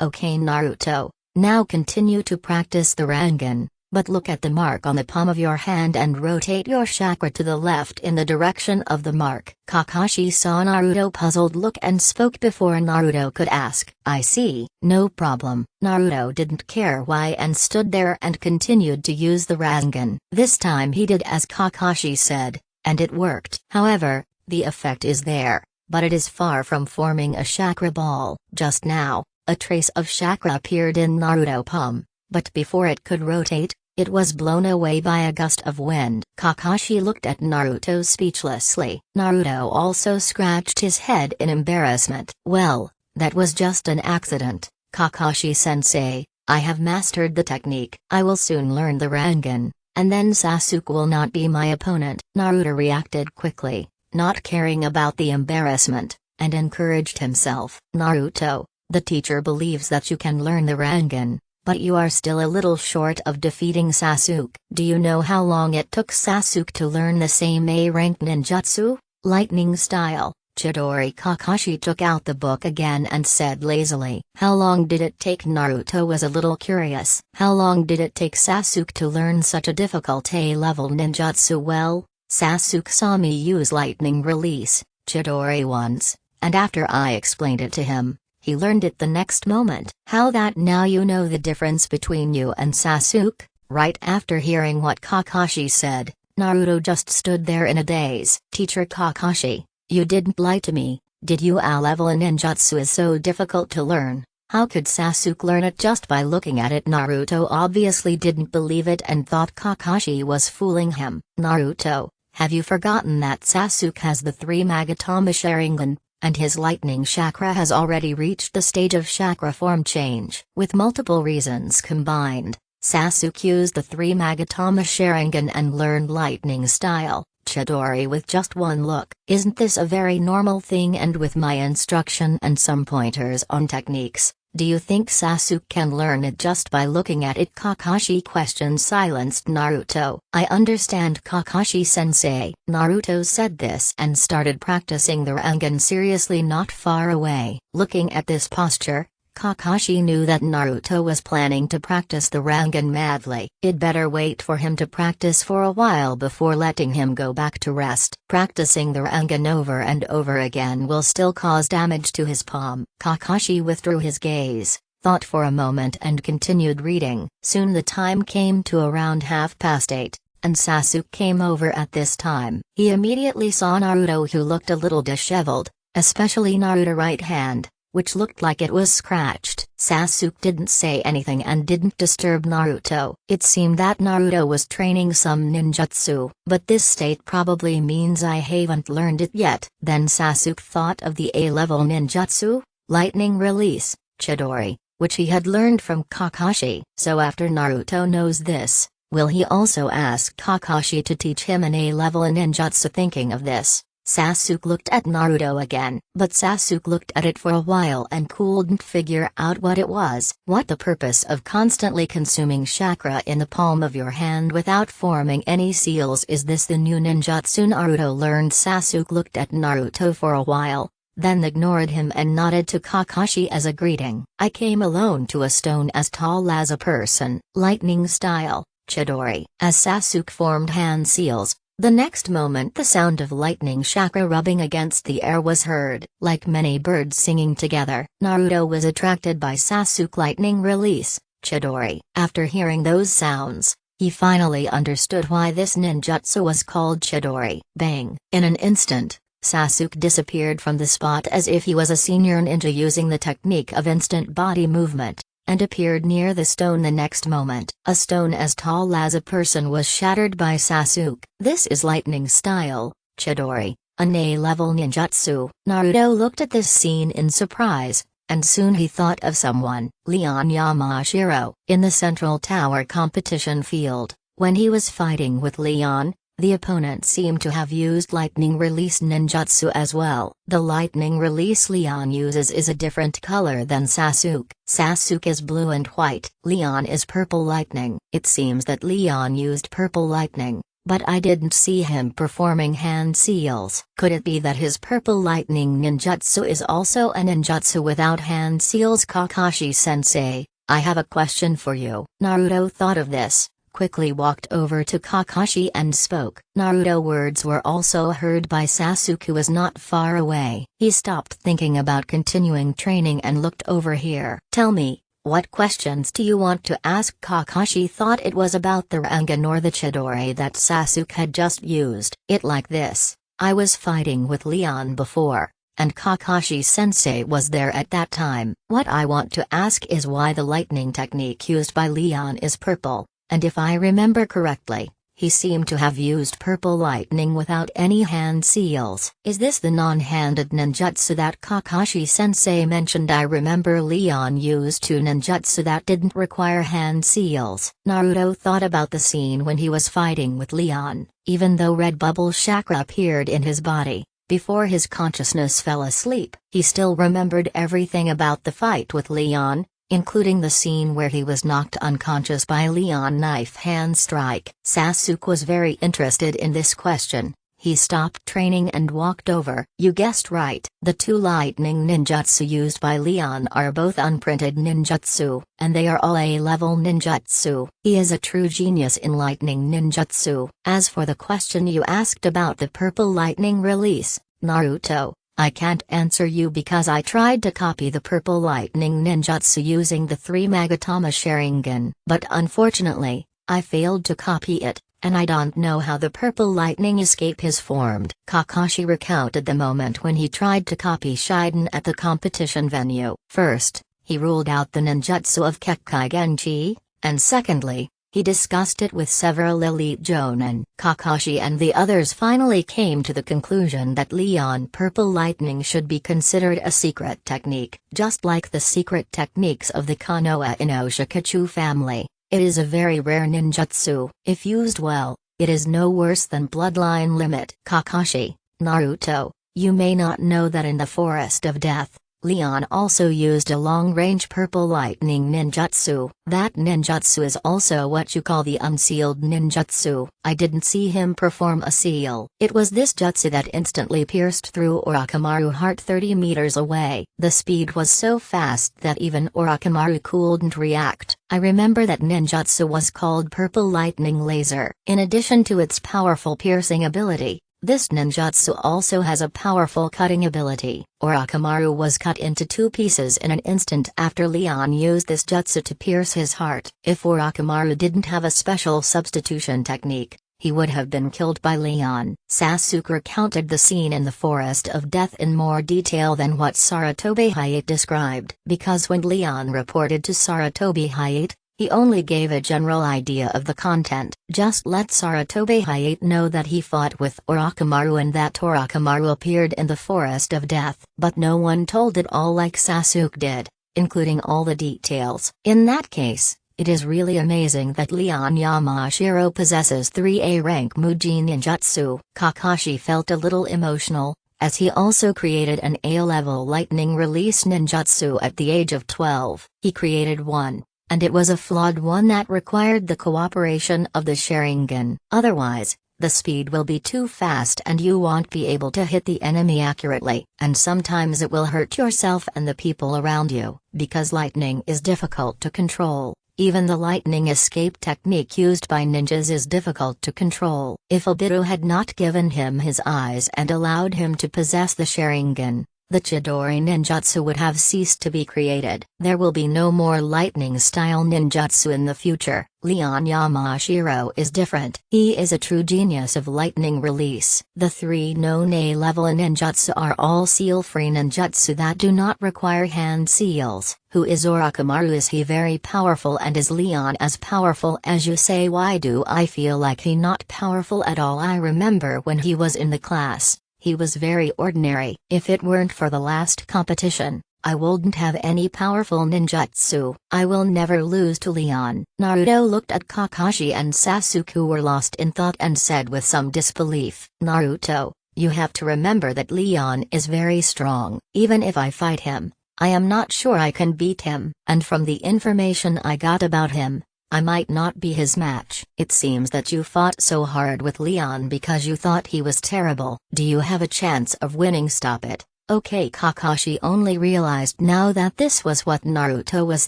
Okay Naruto, now continue to practice the Rasengan, but look at the mark on the palm of your hand and rotate your chakra to the left in the direction of the mark. Kakashi saw Naruto's puzzled look and spoke before Naruto could ask. I see, no problem. Naruto didn't care why and stood there and continued to use the Rasengan. This time he did as Kakashi said, and it worked. However, the effect is there, but it is far from forming a chakra ball. Just now, a trace of chakra appeared in Naruto's palm, but before it could rotate, it was blown away by a gust of wind. Kakashi looked at Naruto speechlessly. Naruto also scratched his head in embarrassment. Well, that was just an accident, Kakashi-sensei. I have mastered the technique. I will soon learn the Rasengan, and then Sasuke will not be my opponent. Naruto reacted quickly, not caring about the embarrassment, and encouraged himself. Naruto, the teacher believes that you can learn the Rasengan, but you are still a little short of defeating Sasuke. Do you know how long it took Sasuke to learn the same A-rank ninjutsu? Lightning style. Chidori. Kakashi took out the book again and said lazily. How long did it take? Naruto was a little curious. How long did it take Sasuke to learn such a difficult A-level ninjutsu? Well, Sasuke saw me use lightning release, Chidori, once, and after I explained it to him, he learned it the next moment. How that? Now you know the difference between you and Sasuke? Right after hearing what Kakashi said, Naruto just stood there in a daze. Teacher Kakashi, you didn't lie to me, did you? A-level ninjutsu is so difficult to learn. How could Sasuke learn it just by looking at it? Naruto obviously didn't believe it and thought Kakashi was fooling him. Naruto, have you forgotten that Sasuke has the 3 Magatama Sharingan, and his lightning chakra has already reached the stage of chakra form change? With multiple reasons combined, Sasuke used the 3 Magatama Sharingan and learned lightning style, Chidori, with just one look. Isn't this a very normal thing? And with my instruction and some pointers on techniques, do you think Sasuke can learn it just by looking at it? Kakashi questioned. Silenced Naruto. I understand, Kakashi-sensei. Naruto said this and started practicing the Rasengan seriously not far away. Looking at this posture, Kakashi knew that Naruto was planning to practice the Rasengan madly. It'd better wait for him to practice for a while before letting him go back to rest. Practicing the Rasengan over and over again will still cause damage to his palm. Kakashi withdrew his gaze, thought for a moment and continued reading. Soon the time came to around 8:30, and Sasuke came over at this time. He immediately saw Naruto, who looked a little disheveled, especially Naruto's right hand, which looked like it was scratched. Sasuke didn't say anything and didn't disturb Naruto. It seemed that Naruto was training some ninjutsu, but this state probably means I haven't learned it yet. Then Sasuke thought of the A-level ninjutsu, lightning release, Chidori, which he had learned from Kakashi. So after Naruto knows this, will he also ask Kakashi to teach him an A-level ninjutsu? Thinking of this, Sasuke looked at Naruto again, but Sasuke looked at it for a while and couldn't figure out what it was. What the purpose of constantly consuming chakra in the palm of your hand without forming any seals? Is this the new ninjutsu Naruto learned? Sasuke looked at Naruto for a while, then ignored him and nodded to Kakashi as a greeting. I came alone to a stone as tall as a person. Lightning style, Chidori. As Sasuke formed hand seals, the next moment the sound of lightning chakra rubbing against the air was heard. Like many birds singing together, Naruto was attracted by Sasuke lightning release, Chidori. After hearing those sounds, he finally understood why this ninjutsu was called Chidori. Bang! In an instant, Sasuke disappeared from the spot as if he was a senior ninja using the technique of instant body movement, and appeared near the stone the next moment. A stone as tall as a person was shattered by Sasuke. This is lightning style, Chidori, an A-level ninjutsu. Naruto looked at this scene in surprise, and soon he thought of someone, Leon Yamashiro. In the Central Tower competition field, when he was fighting with Leon, the opponent seemed to have used lightning release ninjutsu as well. The lightning release Leon uses is a different color than Sasuke. Sasuke is blue and white. Leon is purple lightning. It seems that Leon used purple lightning, but I didn't see him performing hand seals. Could it be that his purple lightning ninjutsu is also a ninjutsu without hand seals? Kakashi-sensei, I have a question for you. Naruto thought of this, quickly walked over to Kakashi and spoke. Naruto's words were also heard by Sasuke, who was not far away. He stopped thinking about continuing training and looked over here. Tell me, what questions do you want to ask? Kakashi thought it was about the Rasengan or the Chidori that Sasuke had just used. It like this: I was fighting with Leon before, and Kakashi-sensei was there at that time. What I want to ask is why the lightning technique used by Leon is purple, and if I remember correctly, he seemed to have used purple lightning without any hand seals. Is this the non-handed ninjutsu that Kakashi-sensei mentioned? I remember Leon used two ninjutsu that didn't require hand seals. Naruto thought about the scene when he was fighting with Leon. Even though red bubble chakra appeared in his body, before his consciousness fell asleep, he still remembered everything about the fight with Leon, including the scene where he was knocked unconscious by Leon knife hand strike. Sasuke was very interested in this question. He stopped training and walked over. You guessed right. The two lightning ninjutsu used by Leon are both unprinted ninjutsu, and they are all A-level ninjutsu. He is a true genius in lightning ninjutsu. As for the question you asked about the purple lightning release, Naruto, I can't answer you because I tried to copy the purple lightning ninjutsu using the 3 Magatama Sharingan, but unfortunately, I failed to copy it, and I don't know how the purple lightning escape is formed. Kakashi recounted the moment when he tried to copy Shiden at the competition venue. First, he ruled out the ninjutsu of Kekkai Genji, and secondly, he discussed it with several elite jonin. Kakashi and the others finally came to the conclusion that Leon Purple Lightning should be considered a secret technique. Just like the secret techniques of the Konoha Inoshikatsu family, it is a very rare ninjutsu. If used well, it is no worse than Bloodline Limit. Kakashi, Naruto, you may not know that in the Forest of Death, Leon also used a long-range purple lightning ninjutsu. That ninjutsu is also what you call the unsealed ninjutsu. I didn't see him perform a seal. It was this jutsu that instantly pierced through Orochimaru's heart 30 meters away. The speed was so fast that even Orochimaru couldn't react. I remember that ninjutsu was called Purple Lightning Laser. In addition to its powerful piercing ability, this ninjutsu also has a powerful cutting ability. Orochimaru was cut into 2 pieces in an instant after Leon used this jutsu to pierce his heart. If Orochimaru didn't have a special substitution technique, he would have been killed by Leon. Sasuke recounted the scene in the Forest of Death in more detail than what Sarutobi Hayate described. Because when Leon reported to Sarutobi Hayate, he only gave a general idea of the content. Just let Sarutobi Hayate know that he fought with Orochimaru and that Orochimaru appeared in the Forest of Death. But no one told it all like Sasuke did, including all the details. In that case, it is really amazing that Leon Yamashiro possesses 3A rank Muji ninjutsu. Kakashi felt a little emotional, as he also created an A-level lightning release ninjutsu at the age of 12. He created one, and it was a flawed one that required the cooperation of the Sharingan. Otherwise, the speed will be too fast and you won't be able to hit the enemy accurately. And sometimes it will hurt yourself and the people around you, because lightning is difficult to control. Even the lightning escape technique used by ninjas is difficult to control. If Obito had not given him his eyes and allowed him to possess the Sharingan, the Chidori ninjutsu would have ceased to be created. There will be no more lightning-style ninjutsu in the future. Leon Yamashiro is different. He is a true genius of lightning release. The 3 known A-level ninjutsu are all seal-free ninjutsu that do not require hand seals. Who is Orochimaru? Is he very powerful, and is Leon as powerful as you say? Why do I feel like he not powerful at all? I remember when he was in the class, he was very ordinary. If it weren't for the last competition, I wouldn't have any powerful ninjutsu. I will never lose to Leon. Naruto looked at Kakashi and Sasuke, who were lost in thought, and said with some disbelief, Naruto, you have to remember that Leon is very strong. Even if I fight him, I am not sure I can beat him. And from the information I got about him, I might not be his match. It seems that you fought so hard with Leon because you thought he was terrible. Do you have a chance of winning? Stop it. Okay, Kakashi only realized now that this was what Naruto was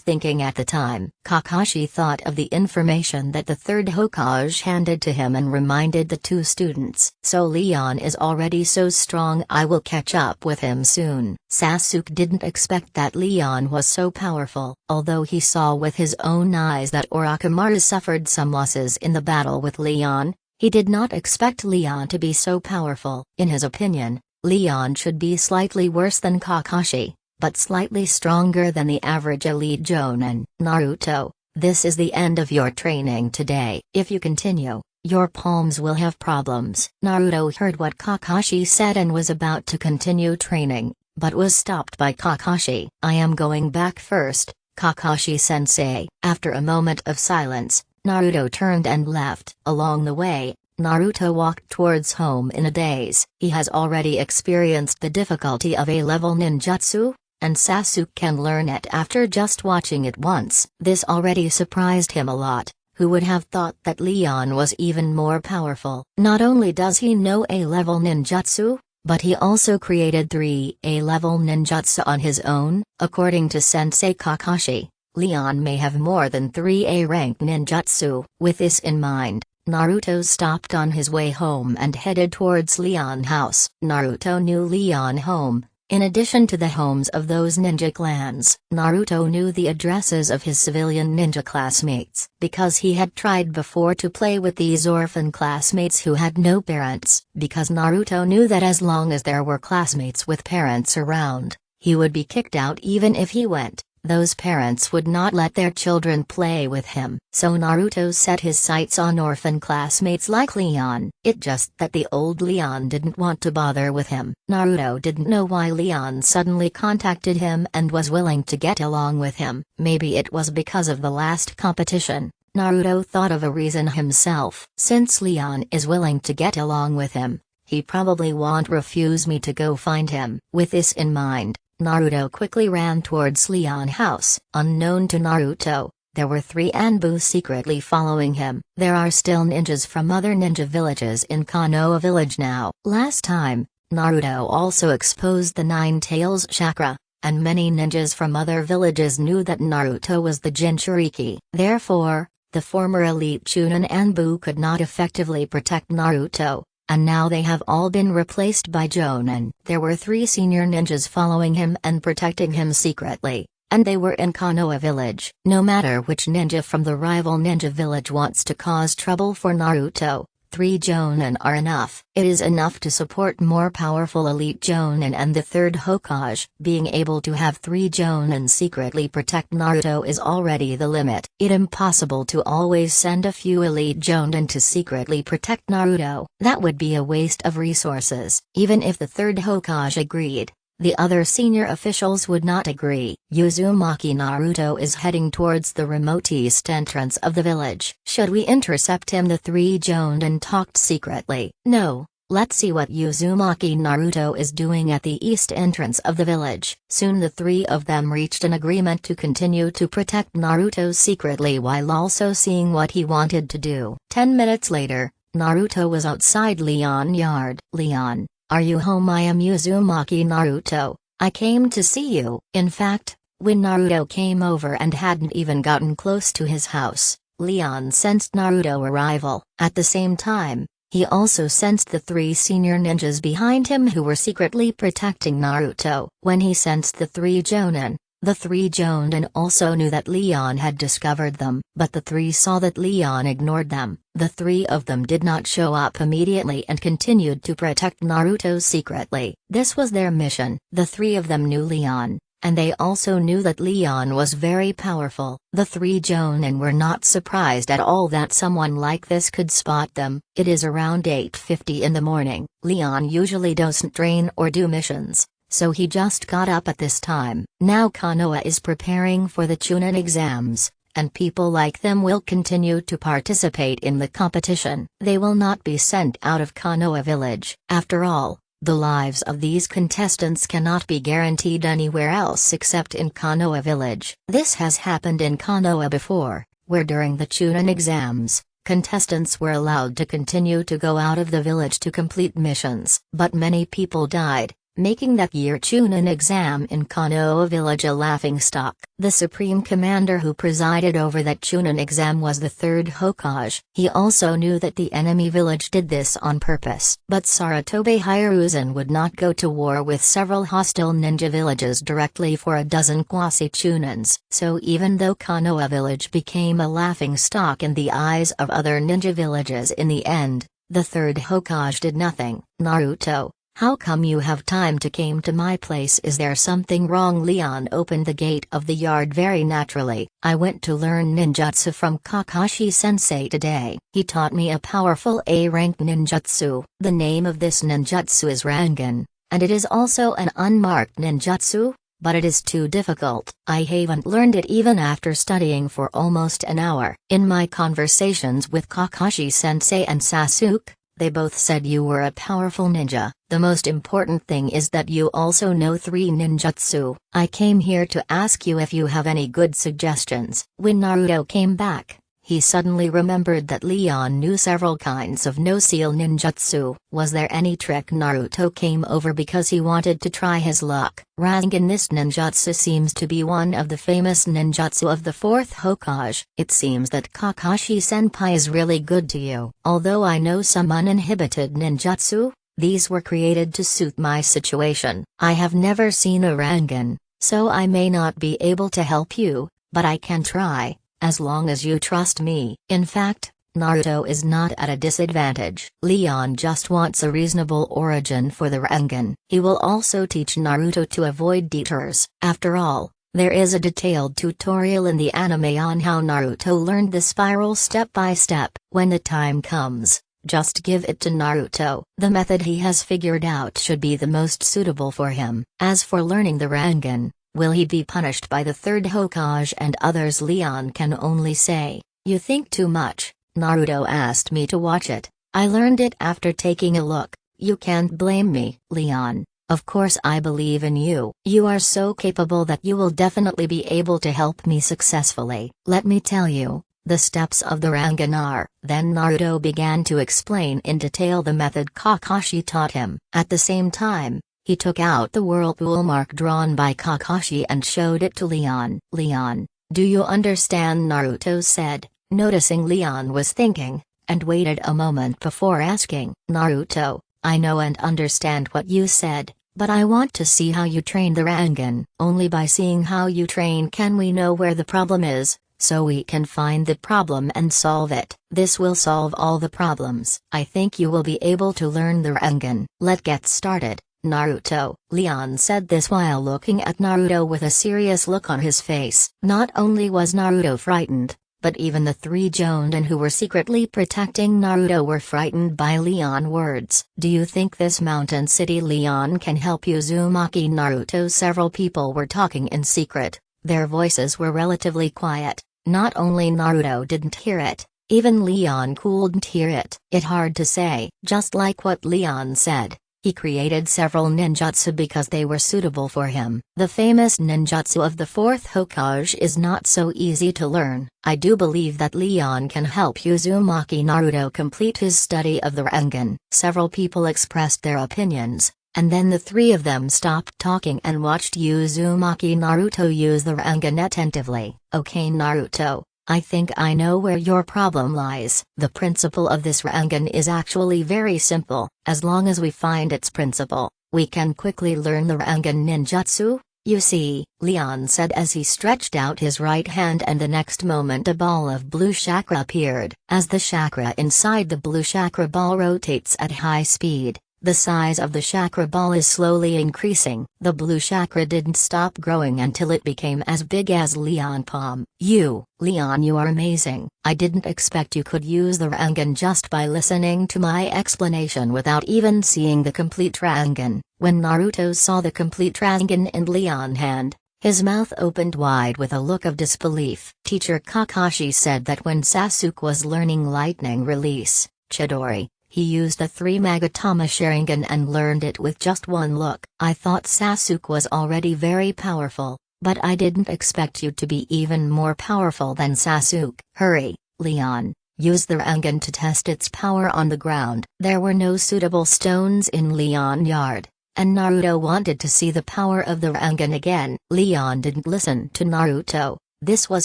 thinking at the time. Kakashi thought of the information that the third Hokage handed to him and reminded the two students. So Leon is already so strong, I will catch up with him soon. Sasuke didn't expect that Leon was so powerful. Although he saw with his own eyes that Orochimaru suffered some losses in the battle with Leon, he did not expect Leon to be so powerful. In his opinion, Leon should be slightly worse than Kakashi, but slightly stronger than the average elite Jonin. Naruto, this is the end of your training today. If you continue, your palms will have problems. Naruto heard what Kakashi said and was about to continue training, but was stopped by Kakashi. I am going back first, Kakashi-sensei. After a moment of silence, Naruto turned and left. Along the way, Naruto walked towards home in a daze. He has already experienced the difficulty of A-level ninjutsu, and Sasuke can learn it after just watching it once. This already surprised him a lot. Who would have thought that Leon was even more powerful? Not only does he know A-level ninjutsu, but he also created 3 A-level ninjutsu on his own. According to Sensei Kakashi, Leon may have more than 3 A-rank ninjutsu. With this in mind, Naruto stopped on his way home and headed towards Leon's house. Naruto knew Leon's home, in addition to the homes of those ninja clans. Naruto knew the addresses of his civilian ninja classmates because he had tried before to play with these orphan classmates who had no parents. Because Naruto knew that as long as there were classmates with parents around, he would be kicked out even if he went. Those parents would not let their children play with him. So Naruto set his sights on orphan classmates like Leon. It just that the old Leon didn't want to bother with him. Naruto didn't know why Leon suddenly contacted him and was willing to get along with him. Maybe it was because of the last competition. Naruto thought of a reason himself. Since Leon is willing to get along with him, he probably won't refuse me to go find him. With this in mind, Naruto quickly ran towards Leon's house. Unknown to Naruto, there were 3 Anbu secretly following him. There are still ninjas from other ninja villages in Konoha village now. Last time, Naruto also exposed the Nine Tails chakra, and many ninjas from other villages knew that Naruto was the Jinchuriki. Therefore, the former elite Chunin Anbu could not effectively protect Naruto. And now they have all been replaced by Jonin. There were 3 senior ninjas following him and protecting him secretly, and they were in Konoha village. No matter which ninja from the rival ninja village wants to cause trouble for Naruto, 3 Jonin are enough. It is enough to support more powerful elite Jonin and the third Hokage. Being able to have 3 Jonin secretly protect Naruto is already the limit. It impossible to always send a few elite Jonin to secretly protect Naruto. That would be a waste of resources. Even if the third Hokage agreed, the other senior officials would not agree. Uzumaki Naruto is heading towards the remote east entrance of the village. Should we intercept him? The 3 Jonin talked secretly. No, let's see what Uzumaki Naruto is doing at the east entrance of the village. Soon the 3 of them reached an agreement to continue to protect Naruto secretly while also seeing what he wanted to do. 10 minutes later, Naruto was outside Leon's yard. Leon, are you home? I am Uzumaki Naruto. I came to see you. In fact, when Naruto came over and hadn't even gotten close to his house, Leon sensed Naruto's arrival. At the same time, he also sensed the 3 senior ninjas behind him who were secretly protecting Naruto. When he sensed the 3 Jonin, the 3 Jonin also knew that Leon had discovered them, but the 3 saw that Leon ignored them. The 3 of them did not show up immediately and continued to protect Naruto secretly. This was their mission. The 3 of them knew Leon, and they also knew that Leon was very powerful. The 3 Jonin were not surprised at all that someone like this could spot them. It is around 8:50 in the morning. Leon usually doesn't train or do missions, so he just got up at this time. Now Konoha is preparing for the Chunin exams, and people like them will continue to participate in the competition. They will not be sent out of Konoha village. After all, the lives of these contestants cannot be guaranteed anywhere else except in Konoha village. This has happened in Konoha before. where during the Chunin exams, contestants were allowed to continue to go out of the village to complete missions. But many people died, making that year Chunin exam in Konoha village a laughingstock. The supreme commander who presided over that Chunin exam was the third Hokage. He also knew that the enemy village did this on purpose. But Sarutobi Hiruzen would not go to war with several hostile ninja villages directly for a dozen quasi-Chunins. So even though Konoha village became a laughingstock in the eyes of other ninja villages in the end, the third Hokage did nothing. Naruto, how come you have time to came to my place? Is there something wrong? Leon opened the gate of the yard very naturally. I went to learn ninjutsu from Kakashi-sensei today. He taught me a powerful A-rank ninjutsu. The name of this ninjutsu is Rasengan, and it is also an unmarked ninjutsu, but it is too difficult. I haven't learned it even after studying for almost an hour. In my conversations with Kakashi-sensei and Sasuke, they both said you were a powerful ninja. The most important thing is that you also know 3 ninjutsu. I came here to ask you if you have any good suggestions. When Naruto came back, he suddenly remembered that Leon knew several kinds of no-seal ninjutsu. Was there any trick? Naruto came over because he wanted to try his luck. Rasengan, this ninjutsu seems to be one of the famous ninjutsu of the 4th Hokage. It seems that Kakashi-senpai is really good to you. Although I know some uninhibited ninjutsu, these were created to suit my situation. I have never seen a Rasengan, so I may not be able to help you, but I can try, as long as you trust me. In fact, Naruto is not at a disadvantage. Leon just wants a reasonable origin for the Rasengan. He will also teach Naruto to avoid detours. After all, there is a detailed tutorial in the anime on how Naruto learned the spiral step by step. When the time comes, just give it to Naruto. The method he has figured out should be the most suitable for him. As for learning the Rasengan, will he be punished by the 3rd Hokage and others? Leon can only say, you think too much. Naruto asked me to watch it. I learned it after taking a look. You can't blame me. Leon, of course I believe in you. You are so capable that you will definitely be able to help me successfully. Let me tell you, the steps of the Rasengan are. Then Naruto began to explain in detail the method Kakashi taught him. At the same time, he took out the whirlpool mark drawn by Kakashi and showed it to Leon. Leon, do you understand? Naruto said, noticing Leon was thinking, and waited a moment before asking. Naruto, I know and understand what you said, but I want to see how you train the Rasengan. Only by seeing how you train can we know where the problem is, so we can find the problem and solve it. This will solve all the problems. I think you will be able to learn the Rasengan. Let's get started, Naruto. Leon said this while looking at Naruto with a serious look on his face. Not only was Naruto frightened, but even the 3 Jonin who were secretly protecting Naruto were frightened by Leon's words. Do you think this mountain city Leon can help you? Uzumaki? Naruto. Several people were talking in secret. Their voices were relatively quiet. Not only Naruto didn't hear it, even Leon couldn't hear it. It's hard to say. Just like what Leon said, he created several ninjutsu because they were suitable for him. The famous ninjutsu of the 4th Hokage is not so easy to learn. I do believe that Leon can help Uzumaki Naruto complete his study of the Rasengan. Several people expressed their opinions, and then the 3 of them stopped talking and watched Uzumaki Naruto use the Rasengan attentively. Okay Naruto, I think I know where your problem lies. The principle of this Rasengan is actually very simple. As long as we find its principle, we can quickly learn the Rasengan ninjutsu. You see, Leon said as he stretched out his right hand, and the next moment a ball of blue chakra appeared. As the chakra inside the blue chakra ball rotates at high speed, the size of the chakra ball is slowly increasing. The blue chakra didn't stop growing until it became as big as Leon's palm. Leon, you are amazing. I didn't expect you could use the Rasengan just by listening to my explanation without even seeing the complete Rasengan. When Naruto saw the complete Rasengan in Leon's hand, his mouth opened wide with a look of disbelief. Teacher Kakashi said that when Sasuke was learning lightning release, Chidori, he used the 3 Magatama Sharingan and learned it with just one look. I thought Sasuke was already very powerful, but I didn't expect you to be even more powerful than Sasuke. Hurry, Leon. Use the Rasengan to test its power on the ground. There were no suitable stones in Leon Yard, and Naruto wanted to see the power of the Rasengan again. Leon didn't listen to Naruto. This was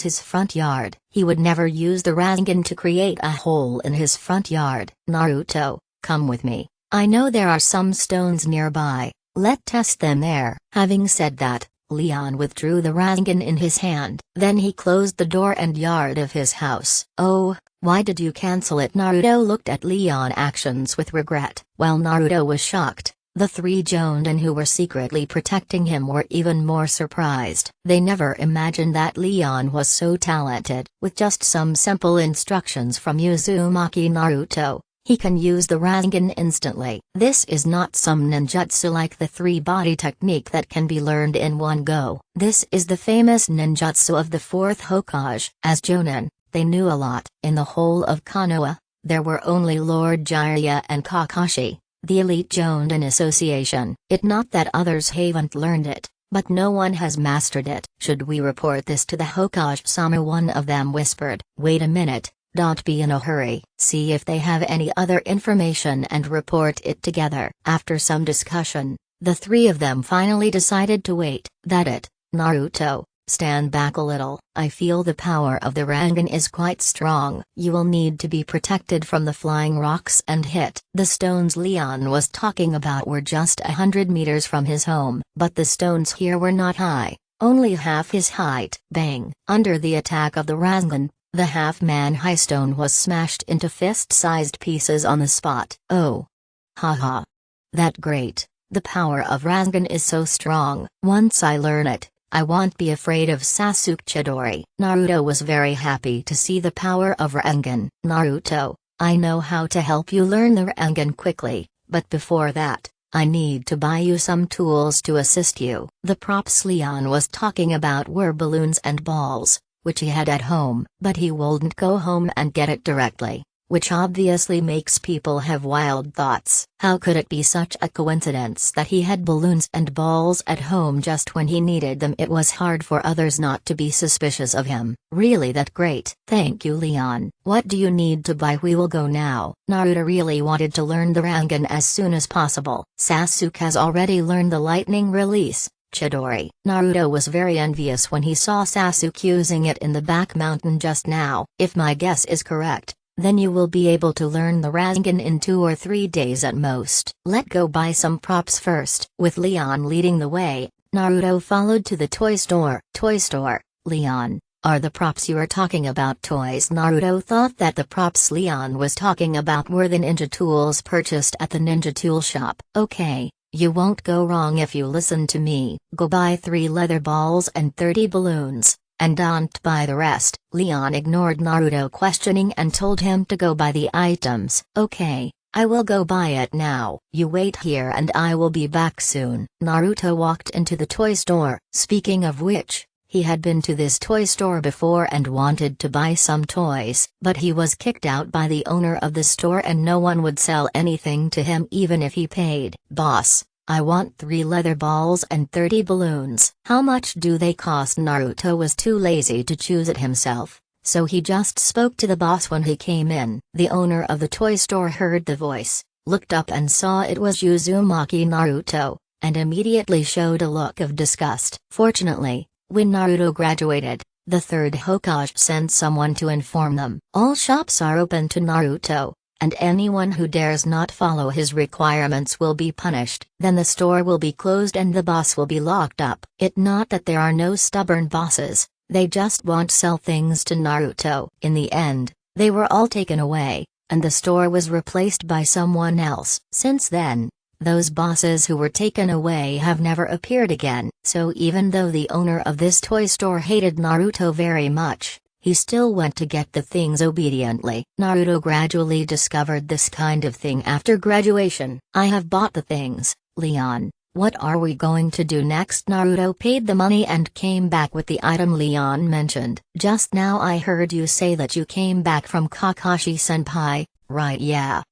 his front yard. He would never use the Rasengan to create a hole in his front yard. Naruto, come with me. I know there are some stones nearby. Let's test them there. Having said that, Leon withdrew the Rasengan in his hand. Then he closed the door and yard of his house. Oh, why did you cancel it? Naruto looked at Leon's actions with regret. While Naruto was shocked, the three Jonin who were secretly protecting him were even more surprised. They never imagined that Leon was so talented. With just some simple instructions from Uzumaki Naruto, he can use the Rasengan instantly. This is not some ninjutsu like the three-body technique that can be learned in one go. This is the famous ninjutsu of the fourth Hokage. As Jonin, they knew a lot. In the whole of Konoha, there were only Lord Jiraiya and Kakashi, the elite Jonin association. It's not that others haven't learned it, but no one has mastered it. Should we report this to the Hokage-sama? One of them whispered. Wait a minute, don't be in a hurry. See if they have any other information and report it together. After some discussion, the three of them finally decided to wait. That it, Naruto. Stand back a little. I feel the power of the Rasengan is quite strong. You will need to be protected from the flying rocks and hit. The stones Leon was talking about were just 100 meters from his home. But the stones here were not high, only half his height. Bang! Under the attack of the Rasengan, the half-man-high stone was smashed into fist-sized pieces on the spot. Oh! Haha! That great! The power of Rasengan is so strong. Once I learn it, I won't be afraid of Sasuke Chidori. Naruto was very happy to see the power of Rasengan. Naruto, I know how to help you learn the Rasengan quickly, but before that, I need to buy you some tools to assist you. The props Leon was talking about were balloons and balls, which he had at home. But he wouldn't go home and get it directly, which obviously makes people have wild thoughts. How could it be such a coincidence that he had balloons and balls at home just when he needed them? It was hard for others not to be suspicious of him. Really that great? Thank you, Leon. What do you need to buy? We will go now. Naruto really wanted to learn the Rasengan as soon as possible. Sasuke has already learned the lightning release, Chidori. Naruto was very envious when he saw Sasuke using it in the back mountain just now. If my guess is correct, then you will be able to learn the Rasengan in 2 or 3 days at most. Let's go buy some props first. With Leon leading the way, Naruto followed to the toy store. Toy store, Leon, are the props you are talking about toys? Naruto thought that the props Leon was talking about were the ninja tools purchased at the ninja tool shop. Okay, you won't go wrong if you listen to me. Go buy 3 leather balls and 30 balloons. And don't buy the rest. Leon ignored Naruto questioning and told him to go buy the items. Okay, I will go buy it now. You wait here and I will be back soon. Naruto walked into the toy store. Speaking of which, he had been to this toy store before and wanted to buy some toys. But he was kicked out by the owner of the store and no one would sell anything to him even if he paid. Boss, I want 3 leather balls and 30 balloons. How much do they cost? Naruto was too lazy to choose it himself, so he just spoke to the boss when he came in. The owner of the toy store heard the voice, looked up and saw it was Uzumaki Naruto, and immediately showed a look of disgust. Fortunately, when Naruto graduated, the third Hokage sent someone to inform them. All shops are open to Naruto, and anyone who dares not follow his requirements will be punished. Then the store will be closed and the boss will be locked up. It's not that there are no stubborn bosses, they just won't sell things to Naruto. In the end, they were all taken away, and the store was replaced by someone else. Since then, those bosses who were taken away have never appeared again. So even though the owner of this toy store hated Naruto very much, he still went to get the things obediently. Naruto gradually discovered this kind of thing after graduation. I have bought the things, Leon. What are we going to do next? Naruto paid the money and came back with the item Leon mentioned. Just now I heard you say that you came back from Kakashi-senpai, right? Yeah,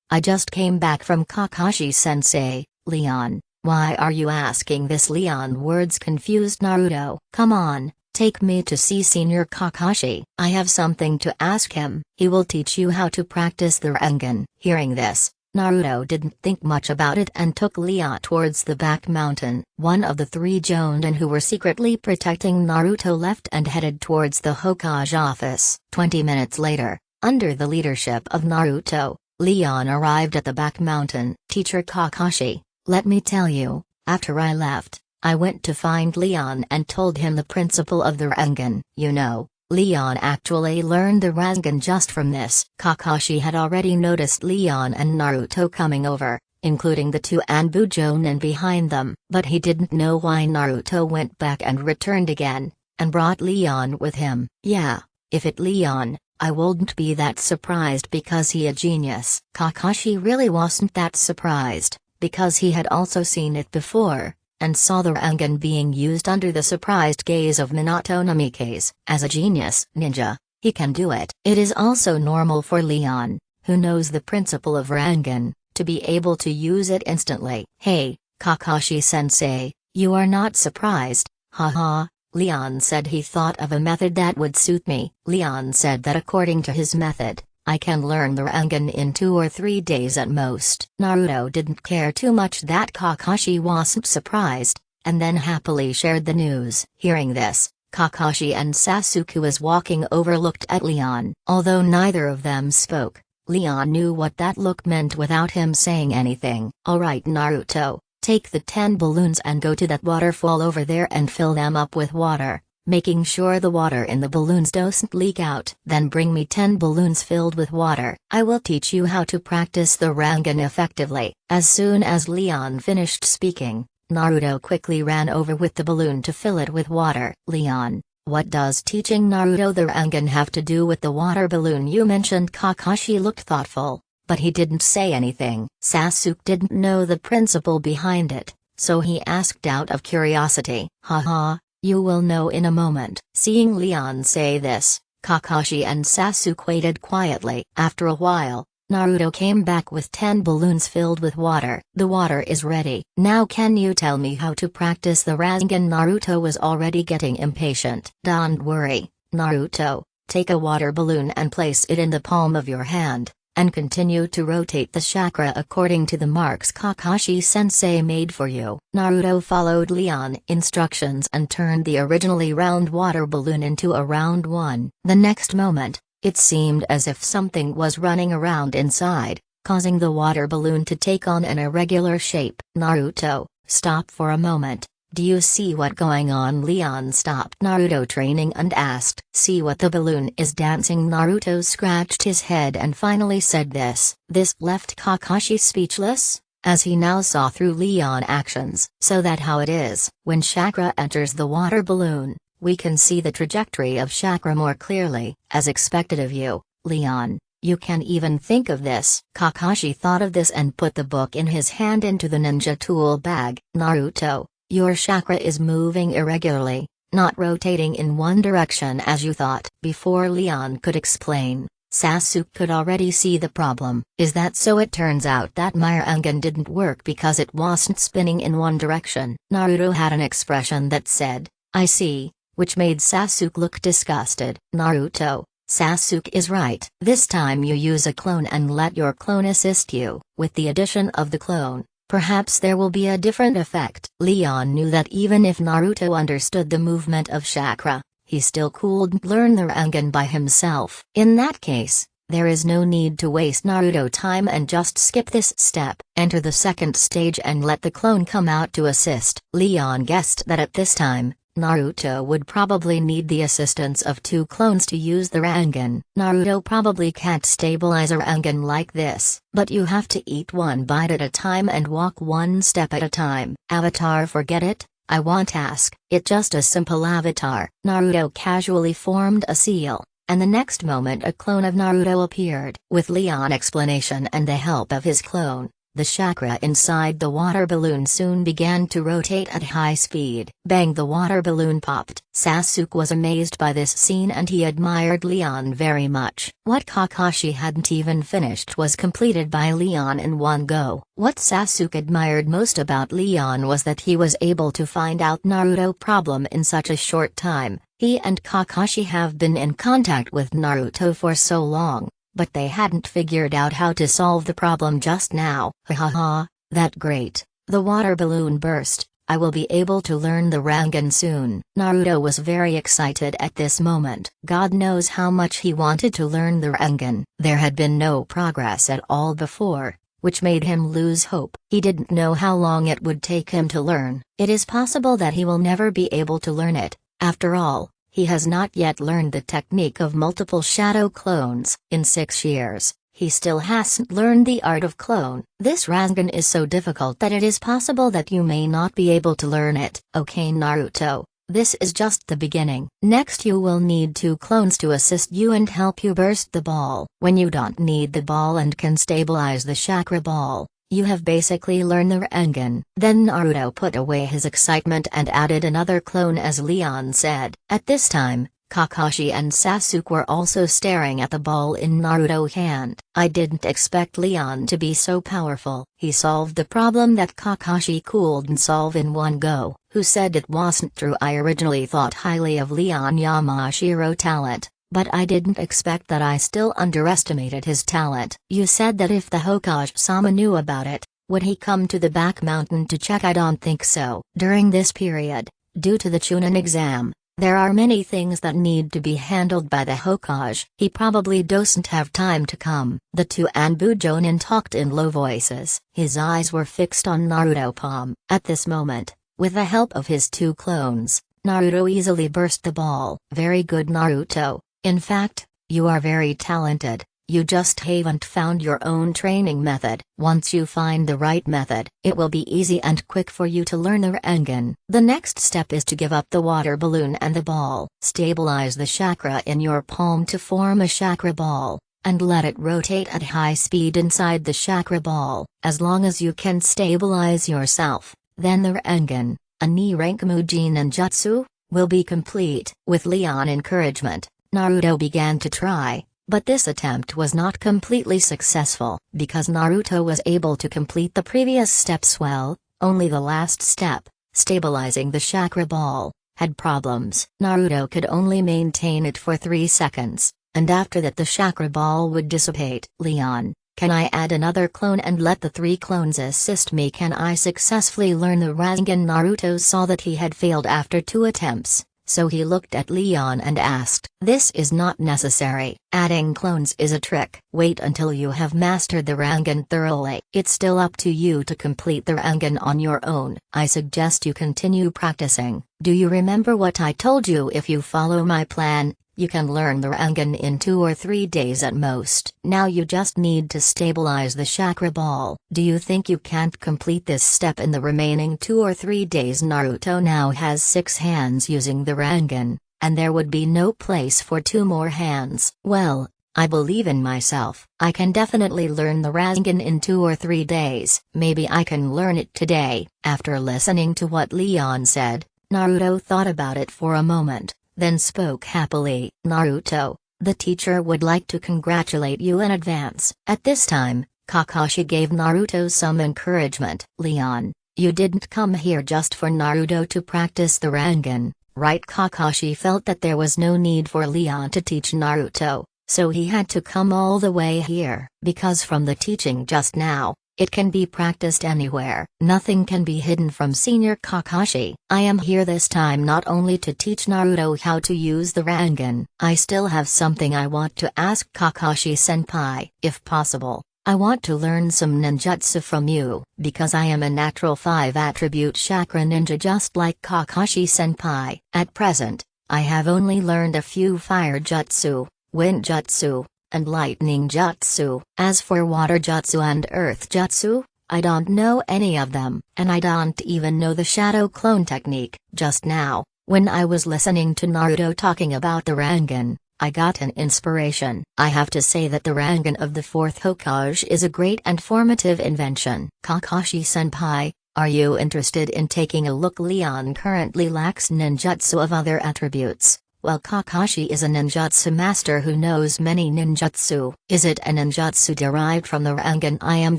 I just came back from Kakashi-sensei, Leon. Why are you asking this, Leon? Words confused Naruto. Come on, take me to see Senior Kakashi. I have something to ask him. He will teach you how to practice the Rasengan. Hearing this, Naruto didn't think much about it and took Leon towards the back mountain. One of the 3 Jonin who were secretly protecting Naruto left and headed towards the Hokage office. 20 minutes later, under the leadership of Naruto, Leon arrived at the back mountain. Teacher Kakashi, let me tell you, after I left, I went to find Leon and told him the principle of the Rasengan. You know, Leon actually learned the Rasengan just from this. Kakashi had already noticed Leon and Naruto coming over, including the 2 Anbu Jonin behind them, but he didn't know why Naruto went back and returned again, and brought Leon with him. Yeah, if it Leon, I wouldn't be that surprised because he a genius. Kakashi really wasn't that surprised, because he had also seen it before, and saw the Rasengan being used under the surprised gaze of Minato Namikaze. As a genius ninja, he can do it. It is also normal for Leon, who knows the principle of Rasengan, to be able to use it instantly. Hey, Kakashi-sensei, you are not surprised, haha. Leon said he thought of a method that would suit me. Leon said that according to his method, I can learn the Rasengan in 2 or 3 days at most. Naruto didn't care too much that Kakashi wasn't surprised, and then happily shared the news. Hearing this, Kakashi and Sasuke was walking over looked at Leon. Although neither of them spoke, Leon knew what that look meant without him saying anything. Alright Naruto, take the 10 balloons and go to that waterfall over there and fill them up with water, making sure the water in the balloons doesn't leak out. Then bring me 10 balloons filled with water. I will teach you how to practice the Rasengan effectively. As soon as Leon finished speaking, Naruto quickly ran over with the balloon to fill it with water. Leon, what does teaching Naruto the Rasengan have to do with the water balloon you mentioned? Kakashi looked thoughtful, but he didn't say anything. Sasuke didn't know the principle behind it, so he asked out of curiosity. Haha. You will know in a moment. Seeing Leon say this, Kakashi and Sasuke waited quietly. After a while, Naruto came back with 10 balloons filled with water. The water is ready. Now can you tell me how to practice the Rasengan? Naruto was already getting impatient. Don't worry, Naruto, take a water balloon and place it in the palm of your hand, and continue to rotate the chakra according to the marks Kakashi-sensei made for you. Naruto followed Leon's instructions and turned the originally round water balloon into a round one. The next moment, it seemed as if something was running around inside, causing the water balloon to take on an irregular shape. Naruto, stop for a moment. Do you see what going on? Leon stopped Naruto training and asked. See what the balloon is dancing? Naruto scratched his head and finally said this. This left Kakashi speechless, as he now saw through Leon's actions. So that how it is. When chakra enters the water balloon, we can see the trajectory of chakra more clearly. As expected of you, Leon, you can even think of this. Kakashi thought of this and put the book in his hand into the ninja tool bag. Naruto, your chakra is moving irregularly, not rotating in one direction as you thought. Before Leon could explain, Sasuke could already see the problem. Is that so? It turns out that my Rasengan didn't work because it wasn't spinning in one direction. Naruto had an expression that said, I see, which made Sasuke look disgusted. Naruto, Sasuke is right. This time you use a clone and let your clone assist you. With the addition of the clone, perhaps there will be a different effect. Leon knew that even if Naruto understood the movement of chakra, he still couldn't learn the Rasengan by himself. In that case, there is no need to waste Naruto time and just skip this step. Enter the second stage and let the clone come out to assist. Leon guessed that at this time, Naruto would probably need the assistance of 2 clones to use the Rasengan. Naruto probably can't stabilize a Rasengan like this, but you have to eat one bite at a time and walk one step at a time. Avatar, forget it, I won't ask. It's just a simple avatar. Naruto casually formed a seal, and the next moment a clone of Naruto appeared. With Leon's explanation and the help of his clone, The chakra inside the water balloon soon began to rotate at high speed. Bang! The water balloon popped. Sasuke was amazed by this scene and he admired Leon very much. What Kakashi hadn't even finished was completed by Leon in one go. What Sasuke admired most about Leon was that he was able to find out Naruto problem in such a short time. He and Kakashi have been in contact with Naruto for so long, but they hadn't figured out how to solve the problem just now. Ha ha ha, that great. The water balloon burst. I will be able to learn the Rasengan soon. Naruto was very excited at this moment. God knows how much he wanted to learn the Rasengan. There had been no progress at all before, which made him lose hope. He didn't know how long it would take him to learn. It is possible that he will never be able to learn it. After all, he has not yet learned the technique of multiple shadow clones. In 6 years, he still hasn't learned the art of clone. This Rasengan is so difficult that it is possible that you may not be able to learn it. Okay Naruto, this is just the beginning. Next you will need 2 clones to assist you and help you burst the ball. When you don't need the ball and can stabilize the chakra ball, you have basically learned the Rasengan. Then Naruto put away his excitement and added another clone as Leon said. At this time, Kakashi and Sasuke were also staring at the ball in Naruto's hand. I didn't expect Leon to be so powerful. He solved the problem that Kakashi couldn't solve in one go. Who said it wasn't true? I originally thought highly of Leon Yamashiro's talent, but I didn't expect that. I still underestimated his talent. You said that if the Hokage-sama knew about it, would he come to the back mountain to check? I don't think so. During this period, due to the Chunin exam, there are many things that need to be handled by the Hokage. He probably doesn't have time to come. The 2 Anbu Jonin talked in low voices. His eyes were fixed on Naruto Palm. At this moment, with the help of his 2 clones, Naruto easily burst the ball. Very good Naruto. In fact, you are very talented. You just haven't found your own training method. Once you find the right method, it will be easy and quick for you to learn the Rasengan. The next step is to give up the water balloon and the ball. Stabilize the chakra in your palm to form a chakra ball, and let it rotate at high speed inside the chakra ball. As long as you can stabilize yourself, then the Rasengan, a Nirankamuji Ninjutsu, will be complete. With Leon encouragement, Naruto began to try. But this attempt was not completely successful. Because Naruto was able to complete the previous steps well, only the last step, stabilizing the chakra ball, had problems. Naruto could only maintain it for 3 seconds, and after that the chakra ball would dissipate. Leon, can I add another clone and let the 3 clones assist me? Can I successfully learn the Rasengan? Naruto saw that he had failed after 2 attempts. So he looked at Leon and asked, "This is not necessary. Adding clones is a trick. Wait until you have mastered the Rasengan thoroughly. It's still up to you to complete the Rasengan on your own. I suggest you continue practicing. Do you remember what I told you? If you follow my plan, you can learn the Rasengan in 2 or 3 days at most. Now you just need to stabilize the chakra ball. Do you think you can't complete this step in the remaining 2 or 3 days?" Naruto now has 6 hands using the Rasengan, and there would be no place for 2 more hands. Well, I believe in myself. I can definitely learn the Rasengan in 2 or 3 days. Maybe I can learn it today. After listening to what Leon said, Naruto thought about it for a moment, then spoke happily. "Naruto, the teacher would like to congratulate you in advance." At this time, Kakashi gave Naruto some encouragement. "Leon, you didn't come here just for Naruto to practice the Rasengan, right?" Kakashi felt that there was no need for Leon to teach Naruto, so he had to come all the way here. Because from the teaching just now, it can be practiced anywhere. Nothing can be hidden from Senior Kakashi. I am here this time not only to teach Naruto how to use the Rasengan. I still have something I want to ask Kakashi-senpai. If possible, I want to learn some ninjutsu from you. Because I am a natural 5-attribute chakra ninja just like Kakashi-senpai. At present, I have only learned a few fire jutsu, wind jutsu, and lightning jutsu. As for water jutsu and earth jutsu, I don't know any of them. And I don't even know the shadow clone technique. Just now, when I was listening to Naruto talking about the Rasengan, I got an inspiration. I have to say that the Rasengan of the 4th Hokage is a great and formative invention. Kakashi-senpai, are you interested in taking a look? Leon currently lacks ninjutsu of other attributes, while Kakashi is a ninjutsu master who knows many ninjutsu. Is it a ninjutsu derived from the Rasengan? I am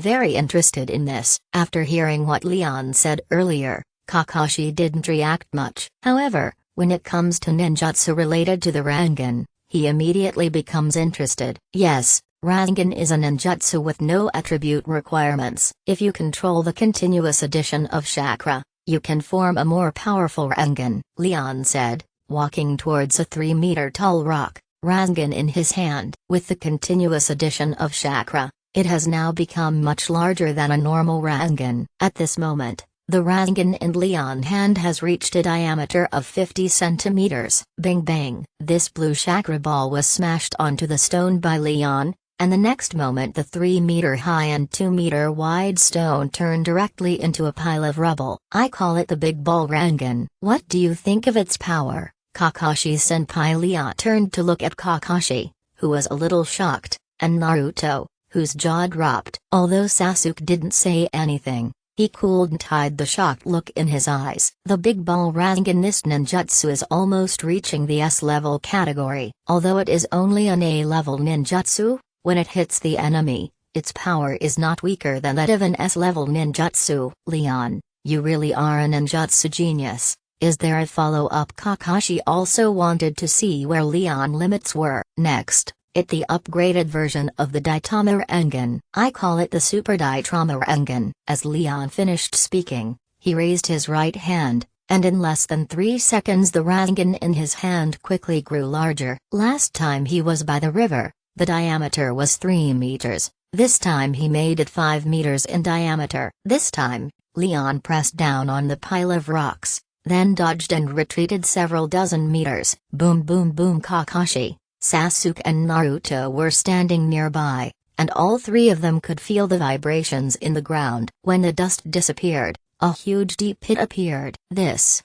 very interested in this. After hearing what Leon said earlier, Kakashi didn't react much. However, when it comes to ninjutsu related to the Rasengan, he immediately becomes interested. Yes, Rasengan is a ninjutsu with no attribute requirements. If you control the continuous addition of chakra, you can form a more powerful Rasengan, Leon said, walking towards a 3-meter-tall rock, Rasengan in his hand. With the continuous addition of chakra, it has now become much larger than a normal Rasengan. At this moment, the Rasengan in Leon's hand has reached a diameter of 50 centimeters. Bang bang! This blue chakra ball was smashed onto the stone by Leon, and the next moment the 3-meter-high and 2-meter-wide stone turned directly into a pile of rubble. I call it the Big Ball Rasengan. What do you think of its power, Kakashi-senpai? Leon turned to look at Kakashi, who was a little shocked, and Naruto, whose jaw dropped. Although Sasuke didn't say anything, he cooled and hid the shocked look in his eyes. The Big Ball Rasengan. This ninjutsu is almost reaching the S-level category. Although it is only an A-level ninjutsu, when it hits the enemy, its power is not weaker than that of an S-level ninjutsu. Leon, you really are a ninjutsu genius. Is there a follow-up? Kakashi also wanted to see where Leon's limits were. Next, the upgraded version of the Daitama Rasengan. I call it the Super Daitama Rasengan. As Leon finished speaking, he raised his right hand, and in less than 3 seconds the Rasengan in his hand quickly grew larger. Last time he was by the river, the diameter was 3 meters. This time he made it 5 meters in diameter. This time, Leon pressed down on the pile of rocks, then dodged and retreated several dozen meters. Boom boom boom! Kakashi, Sasuke and Naruto were standing nearby, and all three of them could feel the vibrations in the ground. When the dust disappeared, a huge deep pit appeared. This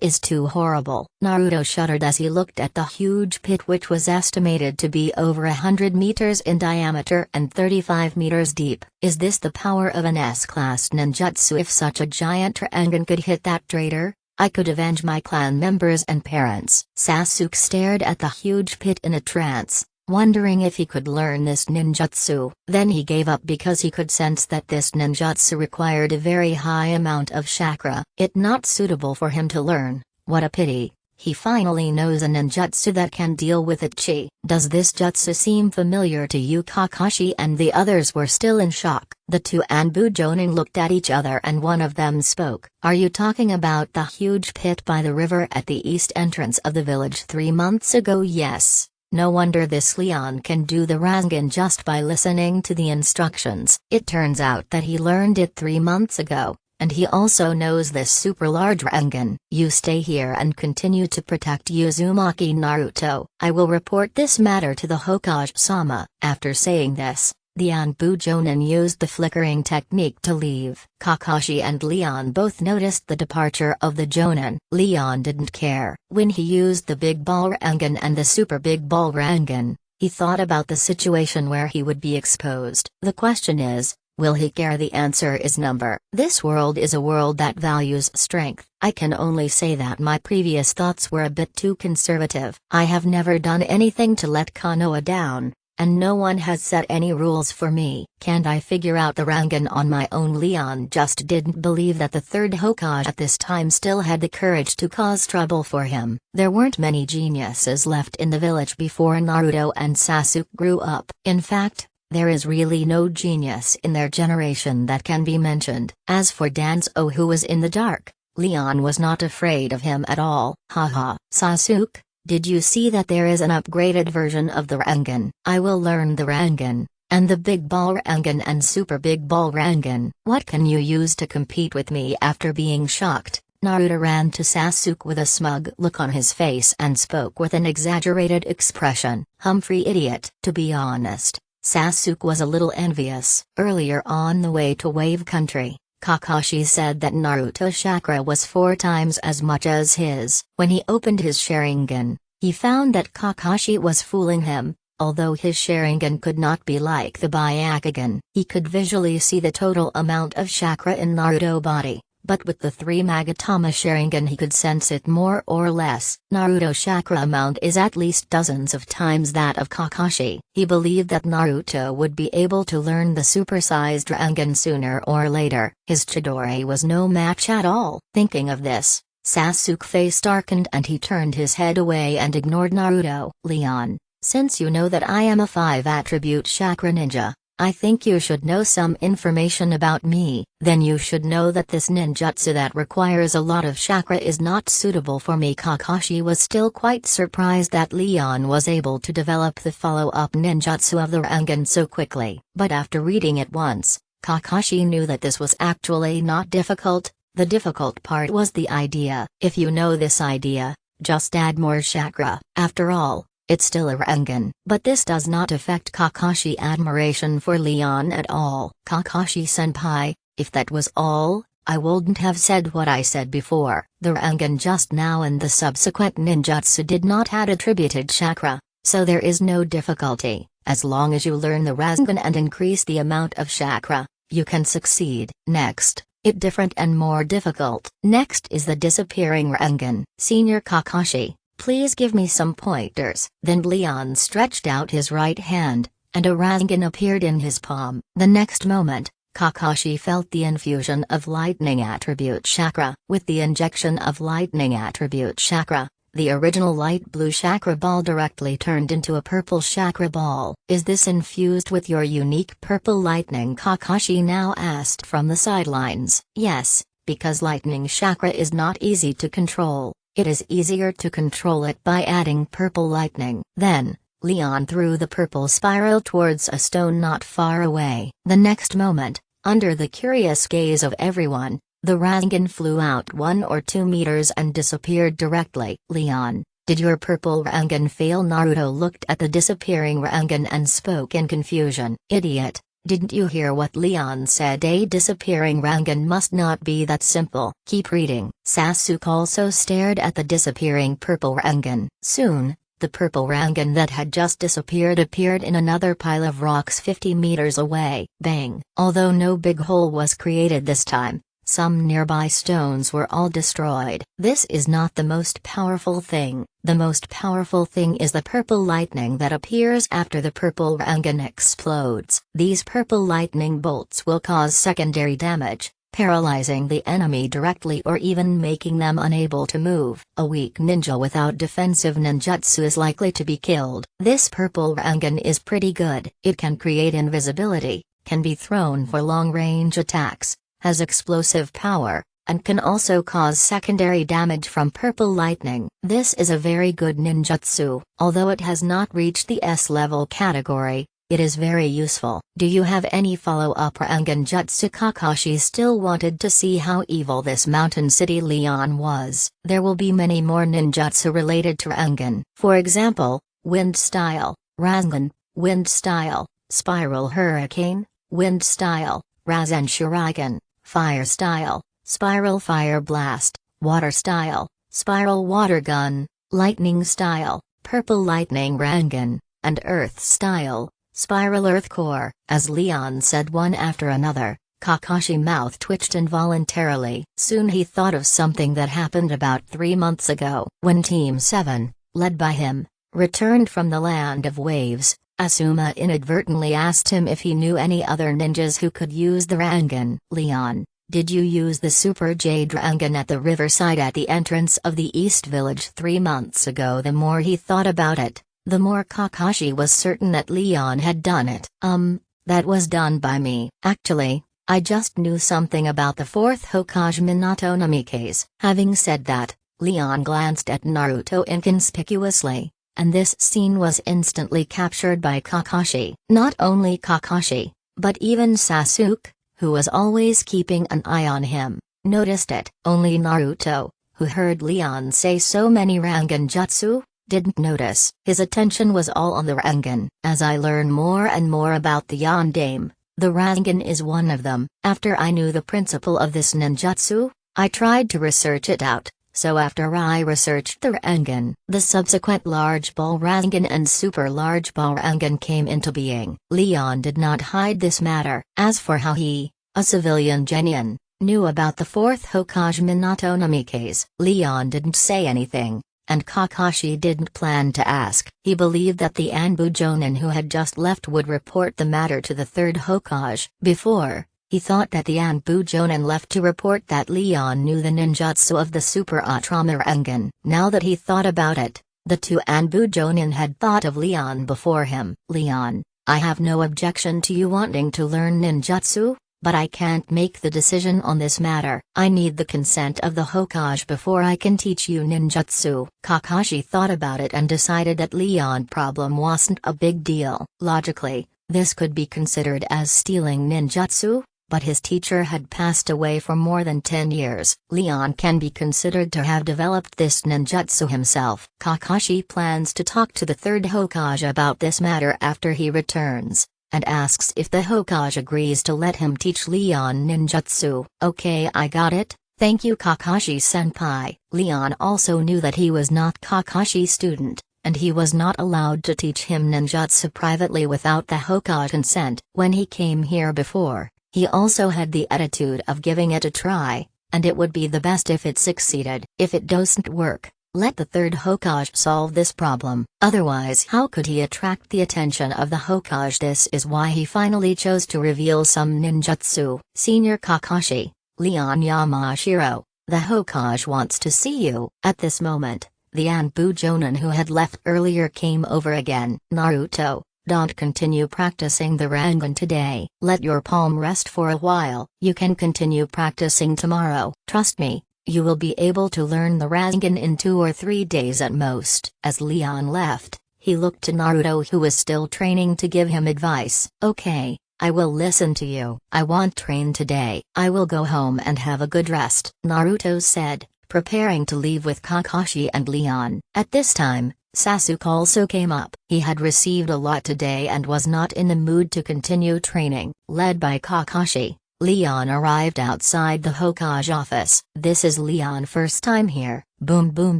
is too horrible. Naruto shuddered as he looked at the huge pit, which was estimated to be over 100 meters in diameter and 35 meters deep. Is this the power of an S-class ninjutsu? If such a giant Rasengan could hit that traitor, I could avenge my clan members and parents. Sasuke stared at the huge pit in a trance, wondering if he could learn this ninjutsu. Then he gave up because he could sense that this ninjutsu required a very high amount of chakra. It not suitable for him to learn. What a pity. He finally knows a ninjutsu that can deal with it. Chi. Does this jutsu seem familiar to you? Kakashi and the others were still in shock. The two Anbu Jonin looked at each other and one of them spoke. Are you talking about the huge pit by the river at the east entrance of the village 3 months ago? Yes. No wonder this Leon can do the Rasengan just by listening to the instructions. It turns out that he learned it 3 months ago. And he also knows this super large Rasengan. You stay here and continue to protect Uzumaki. Naruto, I will report this matter to the Hokage-sama. After saying this, the Anbu Jonin used the flickering technique to leave. Kakashi and Leon both noticed the departure of the Jonin. Leon didn't care. When he used the Big Ball Rasengan and the Super Big Ball Rasengan, he thought about the situation where he would be exposed. The question is, will he care? The answer is number. This world is a world that values strength. I can only say that my previous thoughts were a bit too conservative. I have never done anything to let Konoha down, and no one has set any rules for me. Can't I figure out the Rasengan on my own? Leon just didn't believe that the third Hokage at this time still had the courage to cause trouble for him. There weren't many geniuses left in the village before Naruto and Sasuke grew up. In fact, there is really no genius in their generation that can be mentioned. As for Danzo, who was in the dark, Leon was not afraid of him at all. Haha. Sasuke, did you see that there is an upgraded version of the Rasengan? I will learn the Rasengan, and the Big Ball Rasengan and Super Big Ball Rasengan. What can you use to compete with me? After being shocked, Naruto ran to Sasuke with a smug look on his face and spoke with an exaggerated expression. Humphrey, idiot. To be honest, Sasuke was a little envious. Earlier on the way to Wave Country, Kakashi said that Naruto's chakra was 4 times as much as his. When he opened his Sharingan, He found that Kakashi was fooling him. Although his Sharingan could not be like the Byakugan, he could visually see the total amount of chakra in Naruto body, but with the 3 Magatama Sharingan he could sense it more or less. Naruto chakra amount is at least dozens of times that of Kakashi. He believed that Naruto would be able to learn the supersized Rasengan sooner or later. His Chidori was no match at all. Thinking of this, Sasuke's face darkened and he turned his head away and ignored Naruto. Leon, since you know that I am a 5-attribute chakra ninja, I think you should know some information about me. Then you should know that this ninjutsu that requires a lot of chakra is not suitable for me. Kakashi was still quite surprised that Leon was able to develop the follow-up ninjutsu of the Rasengan so quickly. But after reading it once, Kakashi knew that this was actually not difficult. The difficult part was the idea. If you know this idea, just add more chakra. After all, it's still a Rasengan. But this does not affect Kakashi admiration for Leon at all. Kakashi-senpai, if that was all, I wouldn't have said what I said before. The Rasengan just now and the subsequent ninjutsu did not add attributed chakra, so there is no difficulty. As long as you learn the Rasengan and increase the amount of chakra, you can succeed. Next, it different and more difficult. Next is the disappearing Rasengan. Senior Kakashi, please give me some pointers. Then Leon stretched out his right hand, and a Rasengan appeared in his palm. The next moment, Kakashi felt the infusion of lightning attribute chakra. With the injection of lightning attribute chakra, the original light blue chakra ball directly turned into a purple chakra ball. Is this infused with your unique purple lightning? Kakashi now asked from the sidelines. Yes, because lightning chakra is not easy to control. It is easier to control it by adding purple lightning. Then, Leon threw the purple spiral towards a stone not far away. The next moment, under the curious gaze of everyone, the Rasengan flew out 1 or 2 meters and disappeared directly. Leon, did your purple Rasengan fail? Naruto looked at the disappearing Rasengan and spoke in confusion. Idiot, didn't you hear what Leon said? A disappearing Rasengan must not be that simple. Keep reading. Sasuke also stared at the disappearing purple Rasengan. Soon, the purple Rasengan that had just disappeared appeared in another pile of rocks 50 meters away. Bang! Although no big hole was created this time, some nearby stones were all destroyed. This is not the most powerful thing. The most powerful thing is the purple lightning that appears after the purple Rasengan explodes. These purple lightning bolts will cause secondary damage, paralyzing the enemy directly or even making them unable to move. A weak ninja without defensive ninjutsu is likely to be killed. This purple Rasengan is pretty good. It can create invisibility, can be thrown for long-range attacks, has explosive power, and can also cause secondary damage from purple lightning. This is a very good ninjutsu. Although it has not reached the S-level category, it is very useful. Do you have any follow-up Rasengan jutsu? Kakashi still wanted to see how evil this mountain city Leon was. There will be many more ninjutsu related to Rasengan. For example, wind style, Rasengan, wind style, spiral hurricane, wind style, Rasen Shuriken, fire style, spiral fire blast, water style, spiral water gun, lightning style, purple lightning Rasengan, and earth style, spiral earth core. As Leon said one after another, Kakashi's mouth twitched involuntarily. Soon he thought of something that happened about 3 months ago. When Team 7, led by him, returned from the Land of Waves, Asuma inadvertently asked him if he knew any other ninjas who could use the Rasengan. Leon, did you use the Super Jade Rasengan at the riverside at the entrance of the East Village 3 months ago? The more he thought about it, the more Kakashi was certain that Leon had done it. That was done by me. Actually, I just knew something about the 4th Hokage Minato Namikaze. Having said that, Leon glanced at Naruto inconspicuously, and this scene was instantly captured by Kakashi. Not only Kakashi, but even Sasuke, who was always keeping an eye on him, noticed it. Only Naruto, who heard Leon say so many Rasengan jutsu, didn't notice. His attention was all on the Rasengan. As I learn more and more about the Yondaime, the Rasengan is one of them. After I knew the principle of this ninjutsu, I tried to research it out. so after I researched the Rasengan, the subsequent large ball Rasengan and super large ball Rasengan came into being. Leon did not hide this matter. As for how he, a civilian genin, knew about the fourth Hokage Minato Namikaze, Leon didn't say anything, and Kakashi didn't plan to ask. He believed that the Anbu Jonin who had just left would report the matter to the third Hokage. Before, he thought that the Anbu Jonin left to report that Leon knew the ninjutsu of the Super Ultraman Rasengan. Now that he thought about it, the two Anbu Jonin had thought of Leon before him. Leon, I have no objection to you wanting to learn ninjutsu, but I can't make the decision on this matter. I need the consent of the Hokage before I can teach you ninjutsu. Kakashi thought about it and decided that Leon's problem wasn't a big deal. Logically, this could be considered as stealing ninjutsu, but his teacher had passed away for more than 10 years. Leon can be considered to have developed this ninjutsu himself. Kakashi plans to talk to the third Hokage about this matter after he returns, and asks if the Hokage agrees to let him teach Leon ninjutsu. Okay, I got it, thank you Kakashi-senpai. Leon also knew that he was not Kakashi's student, and he was not allowed to teach him ninjutsu privately without the Hokage consent. When he came here before, he also had the attitude of giving it a try, and it would be the best if it succeeded. If it doesn't work, let the third Hokage solve this problem. Otherwise, how could he attract the attention of the Hokage? This is why he finally chose to reveal some ninjutsu. Senior Kakashi, Leon Yamashiro, the Hokage wants to see you. At this moment, the Anbu Jonin who had left earlier came over again. Naruto, don't continue practicing the Rasengan today. Let your palm rest for a while. You can continue practicing tomorrow. Trust me, you will be able to learn the Rasengan in 2 or 3 days at most. As Leon left, he looked to Naruto who was still training to give him advice. Okay, I will listen to you. I won't train today. I will go home and have a good rest, Naruto said, preparing to leave with Kakashi and Leon. At this time, Sasuke also came up. He had received a lot today and was not in the mood to continue training. Led by Kakashi, Leon arrived outside the Hokage office. This is Leon's first time here. Boom boom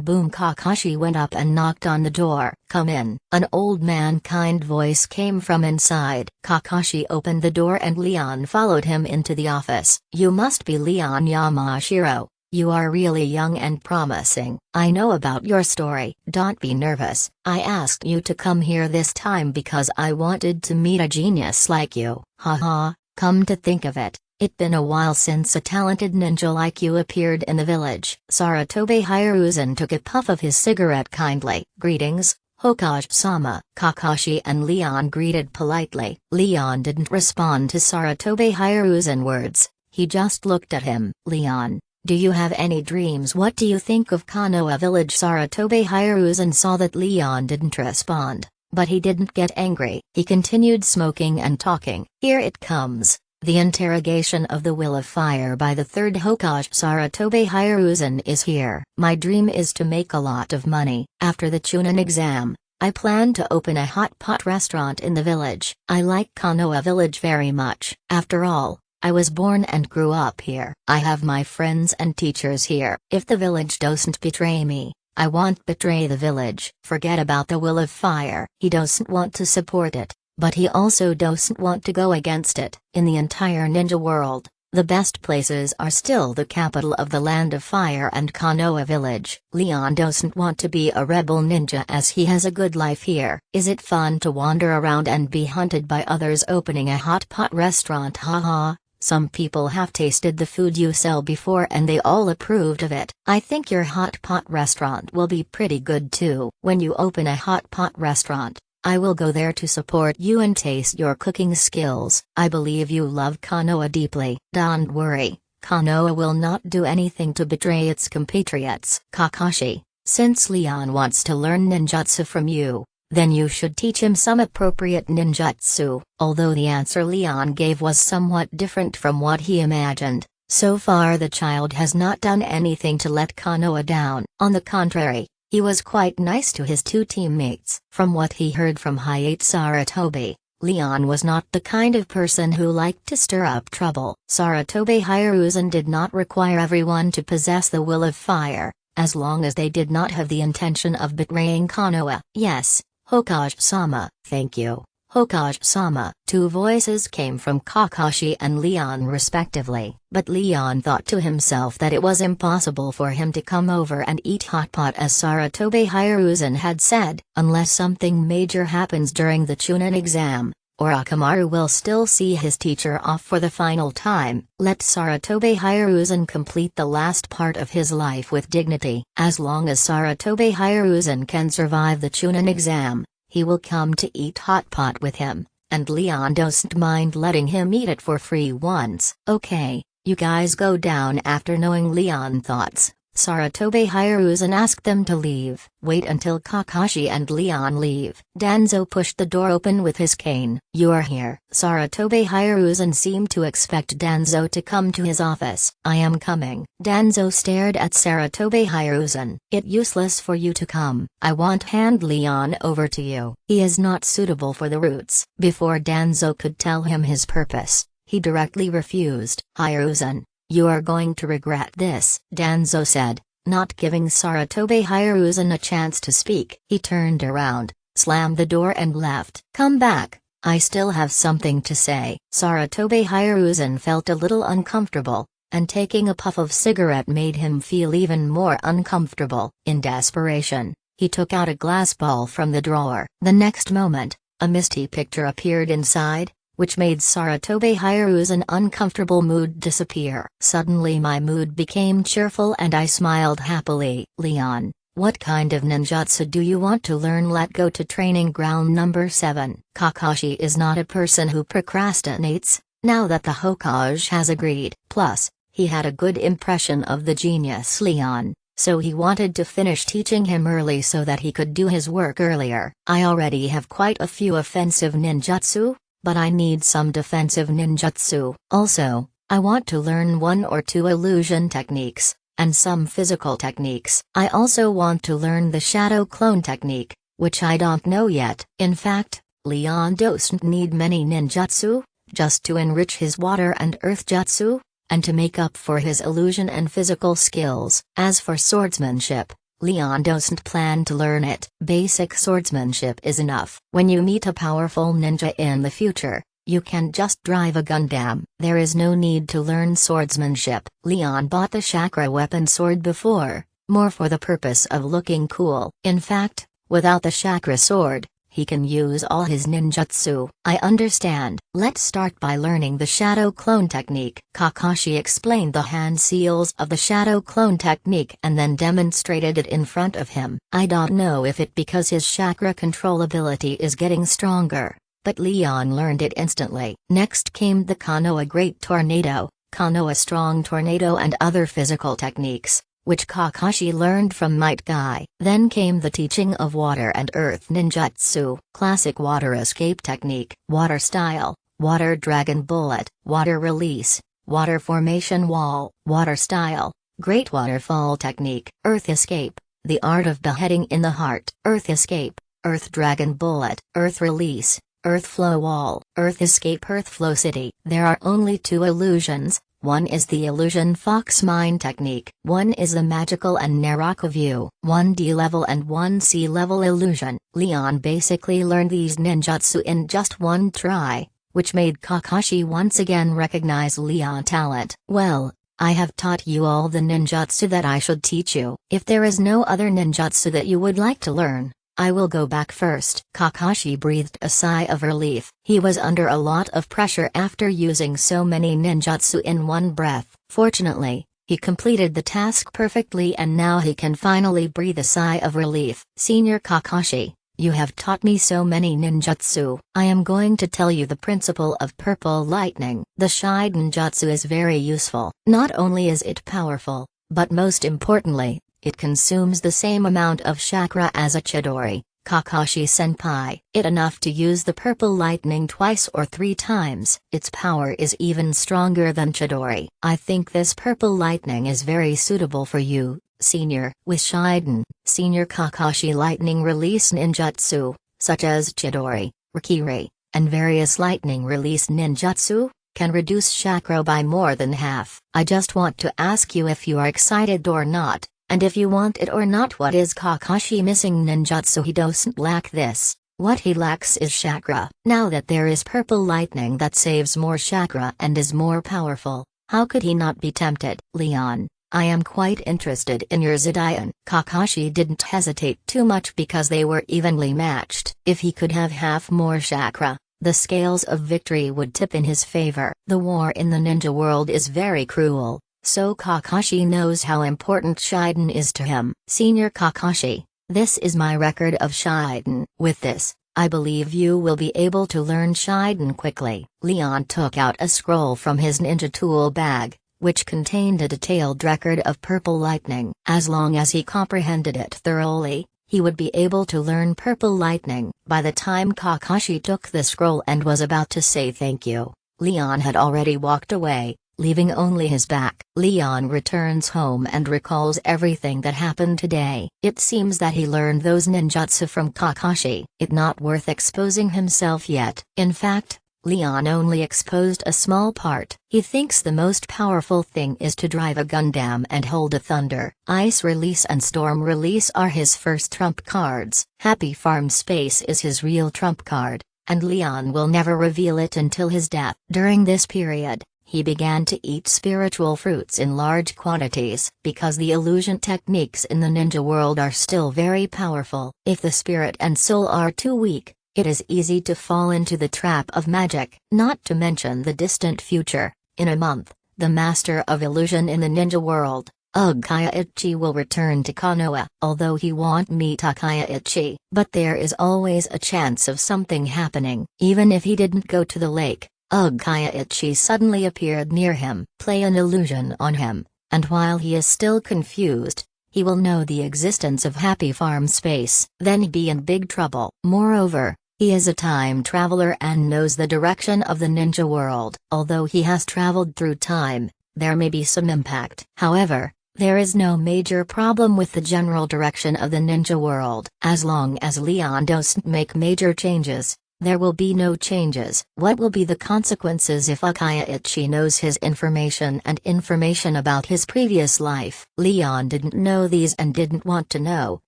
boom. Kakashi went up and knocked on the door. Come in. An old man-kind voice came from inside. Kakashi opened the door and Leon followed him into the office. You must be Leon Yamashiro. You are really young and promising. I know about your story. Don't be nervous. I asked you to come here this time because I wanted to meet a genius like you. Haha, come to think of it, it's been a while since a talented ninja like you appeared in the village. Sarutobi Hiruzen took a puff of his cigarette kindly. Greetings, Hokage-sama. Kakashi and Leon greeted politely. Leon didn't respond to Sarutobi Hiruzen's words, he just looked at him. Leon, do you have any dreams? What do you think of Konoha village? Sarutobi Hiruzen saw that Leon didn't respond, but he didn't get angry. He continued smoking and talking. Here it comes, the interrogation of the Will of Fire by the third Hokage. Sarutobi Hiruzen is here. My dream is to make a lot of money. After the Chunin exam, I plan to open a hot pot restaurant in the village. I like Konoha village very much. After all, I was born and grew up here. I have my friends and teachers here. If the village doesn't betray me, I won't betray the village. Forget about the Will of Fire. He doesn't want to support it, but he also doesn't want to go against it. In the entire ninja world, the best places are still the capital of the Land of Fire and Konoha village. Leon doesn't want to be a rebel ninja as he has a good life here. Is it fun to wander around and be hunted by others opening a hot pot restaurant? Haha. Some people have tasted the food you sell before and they all approved of it. I think your hot pot restaurant will be pretty good too. When you open a hot pot restaurant, I will go there to support you and taste your cooking skills. I believe you love Konoha deeply. Don't worry, Konoha will not do anything to betray its compatriots. Kakashi, since Leon wants to learn ninjutsu from you, then you should teach him some appropriate ninjutsu. Although the answer Leon gave was somewhat different from what he imagined, so far the child has not done anything to let Konoha down. On the contrary, he was quite nice to his two teammates. From what he heard from Hayate Sarutobi, Leon was not the kind of person who liked to stir up trouble. Sarutobi Hiruzen did not require everyone to possess the Will of Fire, as long as they did not have the intention of betraying Konoha. Yes, Hokage-sama, thank you. Hokage-sama. Two voices came from Kakashi and Leon respectively. But Leon thought to himself that it was impossible for him to come over and eat hot pot as Sarutobi Hiruzen had said, unless something major happens during the Chunin exam, or Akamaru will still see his teacher off for the final time. Let Sarutobi Hiruzen complete the last part of his life with dignity. As long as Sarutobi Hiruzen can survive the Chunin exam, he will come to eat hot pot with him, and Leon doesn't mind letting him eat it for free once. Okay, you guys go down. After knowing Leon's thoughts, Sarutobi Hiruzen asked them to leave. Wait until Kakashi and Leon leave. Danzo pushed the door open with his cane. You're here. Sarutobi Hiruzen seemed to expect Danzo to come to his office. I am coming. Danzo stared at Sarutobi Hiruzen. It's useless for you to come. I won't hand Leon over to you. He is not suitable for the roots. Before Danzo could tell him his purpose, he directly refused. Hiruzen, you are going to regret this, Danzo said, not giving Sarutobi Hiruzen a chance to speak. He turned around, slammed the door and left. Come back, I still have something to say. Sarutobi Hiruzen felt a little uncomfortable, and taking a puff of cigarette made him feel even more uncomfortable. In desperation, he took out a glass ball from the drawer. The next moment, a misty picture appeared inside, which made Sarutobi Hiruzen's uncomfortable mood disappear. Suddenly my mood became cheerful and I smiled happily. Leon, what kind of ninjutsu do you want to learn? Let's go to training ground number 7. Kakashi is not a person who procrastinates, now that the Hokage has agreed. Plus, he had a good impression of the genius Leon, so he wanted to finish teaching him early so that he could do his work earlier. I already have quite a few offensive ninjutsu, but I need some defensive ninjutsu. Also, I want to learn 1 or 2 illusion techniques, and some physical techniques. I also want to learn the shadow clone technique, which I don't know yet. In fact, Leon doesn't need many ninjutsu, just to enrich his water and earth jutsu, and to make up for his illusion and physical skills. As for swordsmanship, Leon doesn't plan to learn it. Basic swordsmanship is enough. When you meet a powerful ninja in the future, you can just drive a Gundam. There is no need to learn swordsmanship. Leon bought the chakra weapon sword before, more for the purpose of looking cool. In fact, without the chakra sword, he can use all his ninjutsu. I understand. Let's start by learning the shadow clone technique. Kakashi explained the hand seals of the shadow clone technique and then demonstrated it in front of him. I don't know if it because his chakra control ability is getting stronger, but Leon learned it instantly. Next came the Konoha Great Tornado, Konoha Strong Tornado and other physical techniques, which Kakashi learned from Might Guy. Then came the teaching of water and earth ninjutsu, classic water escape technique, water style, water dragon bullet, water release, water formation wall, water style, great waterfall technique, earth escape, the art of beheading in the heart, earth escape, earth dragon bullet, earth release, earth flow wall, earth escape, earth flow city. There are only 2 illusions. One is the illusion fox mine technique. One is the magical and Naraku view. 1D level and 1C level illusion. Leon basically learned these ninjutsu in just one try, which made Kakashi once again recognize Leon's talent. Well, I have taught you all the ninjutsu that I should teach you. If there is no other ninjutsu that you would like to learn, I will go back first. Kakashi breathed a sigh of relief. He was under a lot of pressure after using so many ninjutsu in one breath. Fortunately, he completed the task perfectly and now he can finally breathe a sigh of relief. Senior Kakashi, you have taught me so many ninjutsu. I am going to tell you the principle of purple lightning. The Shiden Jutsu is very useful. Not only is it powerful, but most importantly, it consumes the same amount of chakra as a Chidori. Kakashi-senpai, it enough to use the purple lightning 2 or 3 times. Its power is even stronger than Chidori. I think this purple lightning is very suitable for you, senior. With Shiden, senior Kakashi lightning release ninjutsu, such as Chidori, Rikiri, and various lightning release ninjutsu, can reduce chakra by more than half. I just want to ask you if you are excited or not, And if you want it or not, what is Kakashi missing ninjutsu? He doesn't lack this. What he lacks is chakra. Now that there is purple lightning that saves more chakra and is more powerful, how could he not be tempted? Leon, I am quite interested in your Zidayan. Kakashi didn't hesitate too much because they were evenly matched. If he could have half more chakra, the scales of victory would tip in his favor. The war in the ninja world is very cruel, so Kakashi knows how important Shiden is to him. Senior Kakashi, this is my record of Shiden. With this, I believe you will be able to learn Shiden quickly. Leon took out a scroll from his ninja tool bag, which contained a detailed record of purple lightning. As long as he comprehended it thoroughly, he would be able to learn purple lightning. By the time Kakashi took the scroll and was about to say thank you, Leon had already walked away, leaving only his back. Leon returns home and recalls everything that happened today. It seems that he learned those ninjutsu from Kakashi. It's not worth exposing himself yet. In fact, Leon only exposed a small part. He thinks the most powerful thing is to drive a Gundam and hold a Thunder, Ice Release and Storm Release are his first trump cards. Happy Farm Space is his real trump card, and Leon will never reveal it until his death. During this period, he began to eat spiritual fruits in large quantities because the illusion techniques in the ninja world are still very powerful. If the spirit and soul are too weak, it is easy to fall into the trap of magic. Not to mention the distant future, in a month, the master of illusion in the ninja world, Kaiichi will return to Konoha. Although he won't meet Kaiichi, but there is always a chance of something happening. Even if he didn't go to the lake, Kaiichi suddenly appeared near him. Play an illusion on him, and while he is still confused, he will know the existence of Happy Farm Space. Then be in big trouble. Moreover, he is a time traveler and knows the direction of the ninja world. Although he has traveled through time, there may be some impact. However, there is no major problem with the general direction of the ninja world. As long as Leon doesn't make major changes, there will be no changes. What will be the consequences if Kaiichi knows his information and information about his previous life? Leon didn't know these and didn't want to know.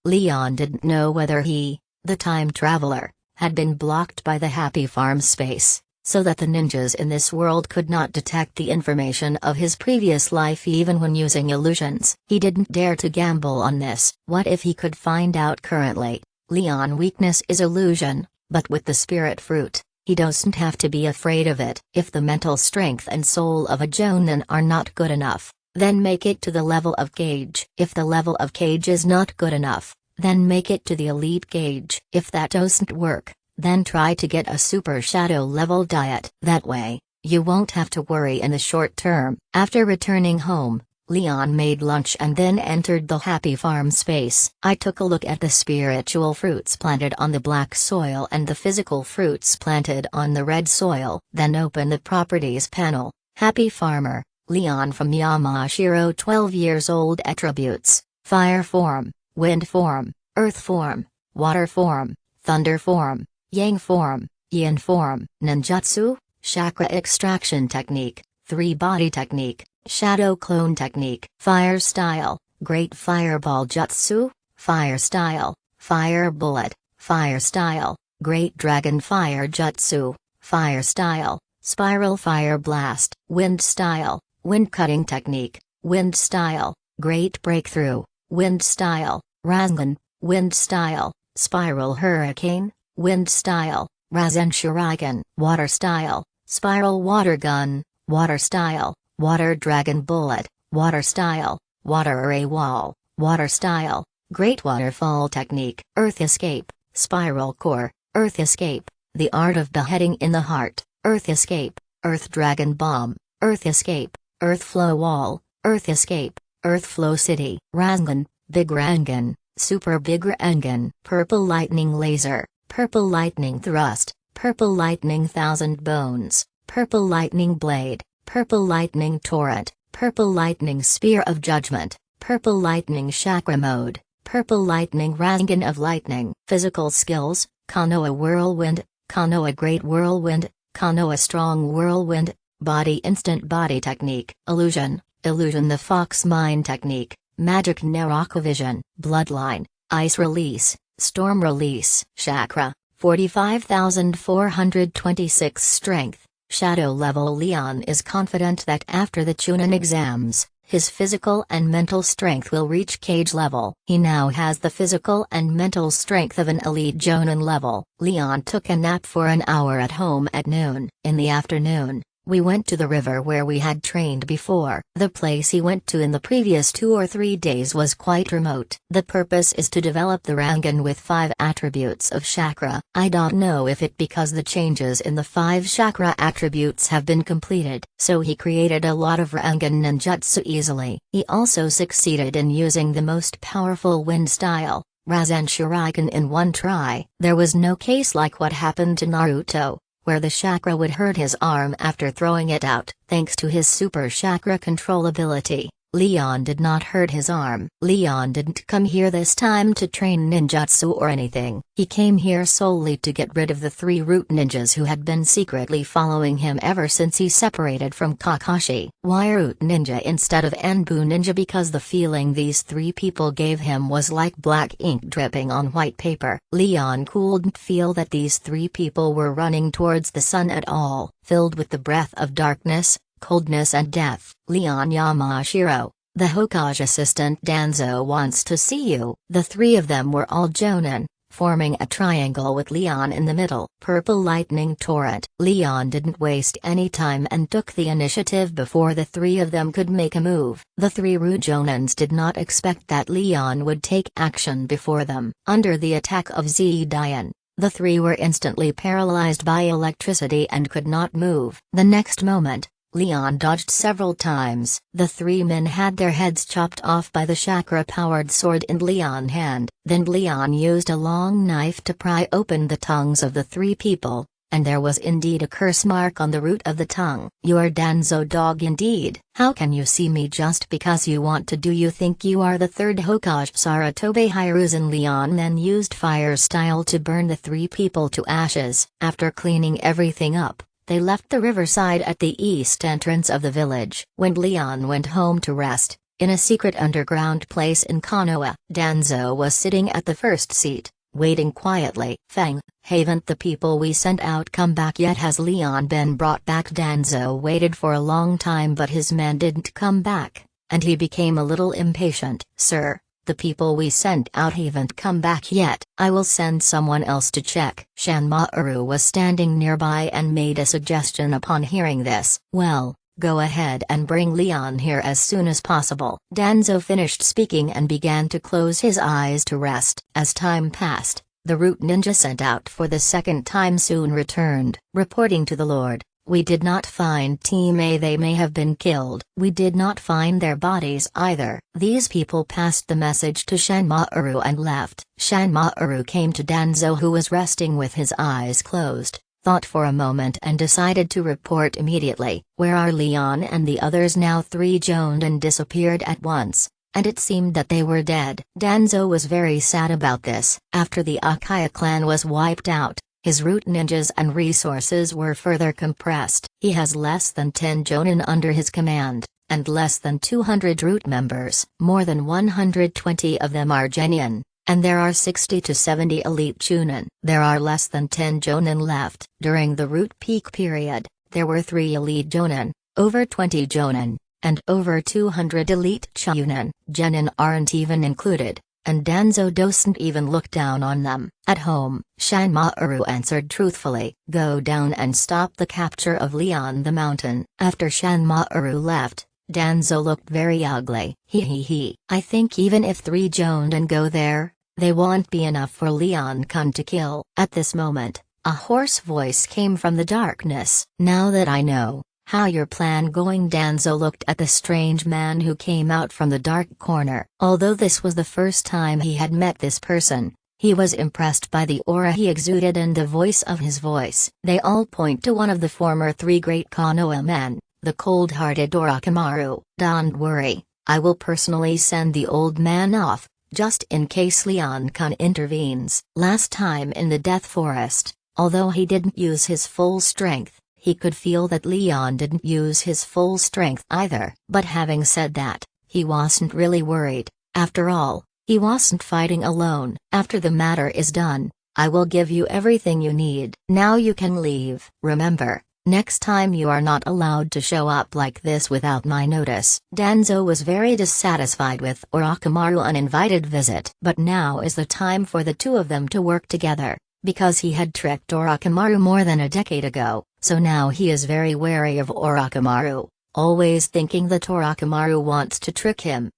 Leon didn't know whether he, the time traveler, had been blocked by the Happy Farm Space, so that the ninjas in this world could not detect the information of his previous life even when using illusions. He didn't dare to gamble on this. What if he could find out currently? Leon's weakness is illusion, but with the spirit fruit, he doesn't have to be afraid of it. If the mental strength and soul of a Jonin are not good enough, then make it to the level of Kage. If the level of Kage is not good enough, then make it to the elite Kage. If that doesn't work, then try to get a super shadow level diet. That way, you won't have to worry in the short term. After returning home, Leon made lunch and then entered the Happy Farm Space. I took a look at the spiritual fruits planted on the black soil and the physical fruits planted on the red soil. Then open the properties panel. Happy Farmer, Leon from Yamashiro, 12 years old. Attributes: fire form, wind form, earth form, water form, thunder form, yang form, yin form. Ninjutsu, chakra extraction technique, 3-body technique, shadow clone technique. Fire style, great fireball jutsu, fire style, fire bullet, fire style, great dragon fire jutsu, fire style, spiral fire blast. Wind style, wind cutting technique, wind style, great breakthrough, wind style, Rasengan, wind style, spiral hurricane, wind style, Rasen shuriken. Water style, spiral water gun, water style, water dragon bullet, water style, water array wall, water style, great waterfall technique. Earth escape, spiral core, earth escape, the art of beheading in the heart, earth escape, earth dragon bomb, earth escape, earth flow wall, earth escape, earth flow city. Rasengan, big Rangan, super big Rangan. Purple lightning laser, purple lightning thrust, purple lightning thousand bones, purple lightning blade, purple lightning torrent, purple lightning spear of judgment, purple lightning chakra mode, purple lightning Rasengan of lightning. Physical skills: Konoha whirlwind, Konoha great whirlwind, Konoha strong whirlwind. Body instant body technique. Illusion, illusion the fox mind technique, Magic Naraka Vision, Bloodline, Ice Release, Storm Release. Chakra, 45,426 Strength, Shadow Level. Leon is confident that after the Chunin exams, his physical and mental strength will reach cage level. He now has the physical and mental strength of an elite Jonin level. Leon took a nap for an hour at home at noon. In the afternoon, we went to the river where we had trained before. The place he went to in the previous 2 or 3 days was quite remote. The purpose is to develop the Rasengan with 5 attributes of chakra. I don't know if it because the changes in the 5 chakra attributes have been completed. So he created a lot of Rasengan ninjutsu easily. He also succeeded in using the most powerful wind style, Rasen Shuriken, in one try. There was no case like what happened to Naruto, where the chakra would hurt his arm after throwing it out. Thanks to his super chakra control ability, Leon did not hurt his arm. Leon didn't come here this time to train ninjutsu or anything. He came here solely to get rid of the 3 root ninjas who had been secretly following him ever since he separated from Kakashi. Why root ninja instead of Enbu ninja? Because the feeling these 3 people gave him was like black ink dripping on white paper. Leon couldn't feel that these 3 people were running towards the sun at all, filled with the breath of darkness, coldness and death. Leon Yamashiro, the Hokage assistant Danzo wants to see you. The 3 of them were all Jonin, forming a triangle with Leon in the middle. Purple lightning torrent. Leon didn't waste any time and took the initiative before the 3 of them could make a move. The 3 root Jonins did not expect that Leon would take action before them. Under the attack of Zidian, the 3 were instantly paralyzed by electricity and could not move. The next moment, Leon dodged several times. The 3 men had their heads chopped off by the chakra-powered sword in Leon's hand. Then Leon used a long knife to pry open the tongues of the 3 people, and there was indeed a curse mark on the root of the tongue. "You're Danzo dog indeed. How can you see me just because you want to? Do you think you are the 3rd Hokage?" Sarutobi Hiruzen. Leon then used fire style to burn the 3 people to ashes. After cleaning everything up, they left the riverside at the east entrance of the village. When Leon went home to rest, in a secret underground place in Konoha, Danzo was sitting at the first seat, waiting quietly. "Feng, haven't the people we sent out come back yet? Has Leon been brought back?" Danzo waited for a long time but his men didn't come back, and he became a little impatient. "Sir, the people we sent out haven't come back yet. I will send someone else to check." Shanmaru was standing nearby and made a suggestion upon hearing this. "Well, go ahead and bring Leon here as soon as possible." Danzo finished speaking and began to close his eyes to rest. As time passed, the root ninja sent out for the 2nd time soon returned, reporting to the Lord, "We did not find Team A. They may have been killed. We did not find their bodies either." These people passed the message to Shanmaru and left. Shanmaru came to Danzo, who was resting with his eyes closed, thought for a moment and decided to report immediately. "Where are Leon and the others now?" 3 Jonin disappeared at once, and it seemed that they were dead. Danzo was very sad about this. After the Akaya clan was wiped out, his root ninjas and resources were further compressed. He has less than 10 Jonin under his command, and less than 200 root members. More than 120 of them are genin, and there are 60 to 70 elite Chunin. There are less than 10 Jonin left. During the root peak period, there were 3 elite Jonin, over 20 Jonin, and over 200 elite Chunin. Genin aren't even included, and Danzo doesn't even look down on them. At home, Shanmaru answered truthfully, "Go down and stop the capture of Leon the Mountain." After Shanmaru left, Danzo looked very ugly. He. "I think even if 3 Jonin go there, they won't be enough for Leon Kun to kill." At this moment, a hoarse voice came from the darkness. "Now that I know how your plan going." Danzo looked at the strange man who came out from the dark corner. Although this was the first time he had met this person, he was impressed by the aura he exuded and the voice of his voice. They all point to one of the former 3 great Konoha men, the cold-hearted Orochimaru. "Don't worry, I will personally send the old man off, just in case Leon Kun intervenes." Last time in the Death Forest, although he didn't use his full strength, he could feel that Leon didn't use his full strength either. But having said that, he wasn't really worried. After all, he wasn't fighting alone. After the matter is done, I will give you everything you need. Now you can leave. Remember, next time you are not allowed to show up like this without my notice. Danzo was very dissatisfied with Orochimaru's uninvited visit. But now is the time for the two of them to work together, because he had tricked Orochimaru more than a decade ago, so now he is very wary of Orochimaru, always thinking that Orochimaru wants to trick him.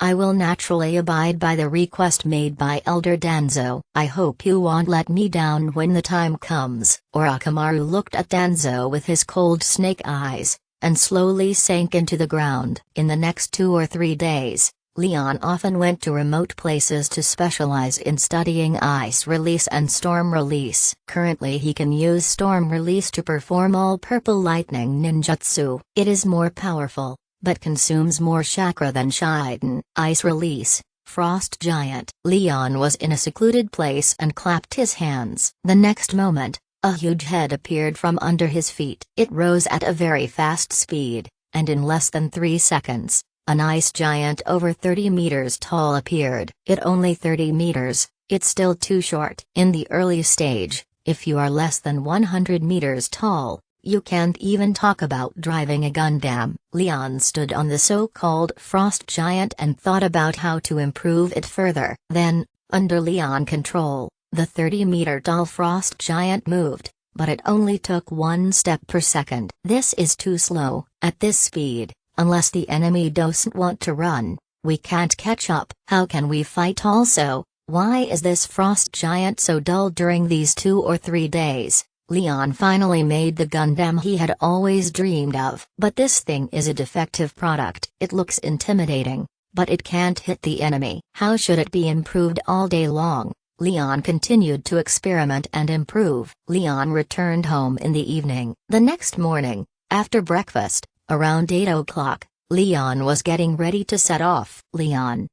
I will naturally abide by the request made by Elder Danzo. I hope you won't let me down when the time comes. Orochimaru looked at Danzo with his cold snake eyes, and slowly sank into the ground. In the next 2 or 3 days, Leon often went to remote places to specialize in studying ice release and storm release. Currently he can use storm release to perform all purple lightning ninjutsu. It is more powerful, but consumes more chakra than Shiden. Ice release, Frost Giant. Leon was in a secluded place and clapped his hands. The next moment, a huge head appeared from under his feet. It rose at a very fast speed, and in less than 3 seconds, an ice giant over 30 meters tall appeared. It only 30 meters, it's still too short. In the early stage, if you are less than 100 meters tall, you can't even talk about driving a Gundam. Leon stood on the so-called frost giant and thought about how to improve it further. Then, under Leon control, the 30-meter tall frost giant moved, but it only took 1 step per second. This is too slow. At this speed, unless the enemy doesn't want to run, we can't catch up. How can we fight also? Why is this frost giant so dull during these 2 or 3 days? Leon finally made the Gundam he had always dreamed of. But this thing is a defective product. It looks intimidating, but it can't hit the enemy. How should it be improved all day long? Leon continued to experiment and improve. Leon returned home in the evening. The next morning, after breakfast, around 8 o'clock, Leon was getting ready to set off. Leon,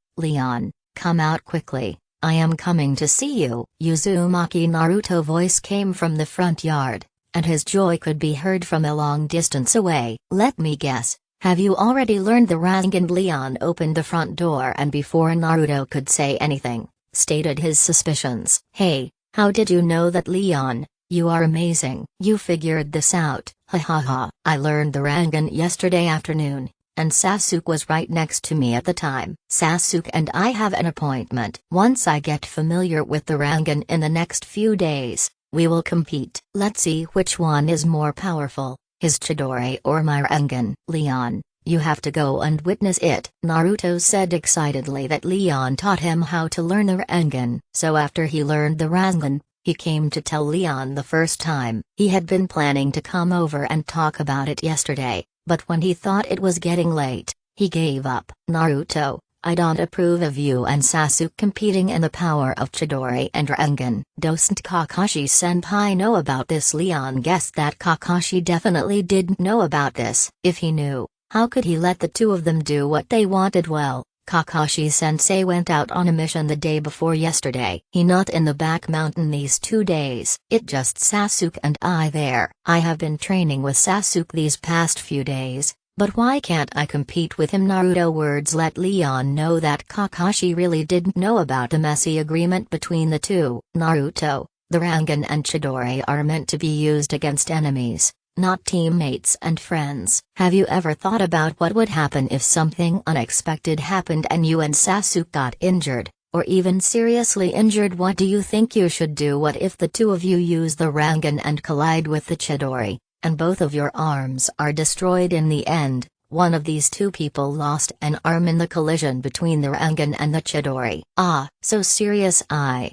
come out quickly, I am coming to see you. Uzumaki Naruto's voice came from the front yard, and his joy could be heard from a long distance away. Let me guess, have you already learned the Rasengan? Leon opened the front door and before Naruto could say anything, stated his suspicions. Hey, how did you know that? Leon, you are amazing. You figured this out. I learned the Rasengan yesterday afternoon, and Sasuke was right next to me at the time. Sasuke and I have an appointment. Once I get familiar with the Rasengan in the next few days, we will compete. Let's see which one is more powerful, his Chidori or my Rasengan. Leon, you have to go and witness it. Naruto said excitedly that Leon taught him how to learn the Rasengan. So after he learned the Rasengan, he came to tell Leon the first time. He had been planning to come over and talk about it yesterday, but when he thought it was getting late, he gave up. Naruto, I don't approve of you and Sasuke competing in the power of Chidori and Rasengan. Doesn't Kakashi-senpai know about this? Leon guessed that Kakashi definitely didn't know about this. If he knew, how could he let the two of them do what they wanted? Well, Kakashi-sensei went out on a mission the day before yesterday. He not in the back mountain these 2 days. It just Sasuke and I there. I have been training with Sasuke these past few days, but why can't I compete with him? Naruto words let Leon know that Kakashi really didn't know about the messy agreement between the two. Naruto, the Rasengan and Chidori are meant to be used against enemies, not teammates and friends. Have you ever thought about what would happen if something unexpected happened and you and Sasuke got injured, or even seriously injured? What do you think you should do? What if the two of you use the Rasengan and collide with the Chidori, and both of your arms are destroyed in the end? One of these two people lost an arm in the collision between the Rasengan and the Chidori. Ah, so serious. I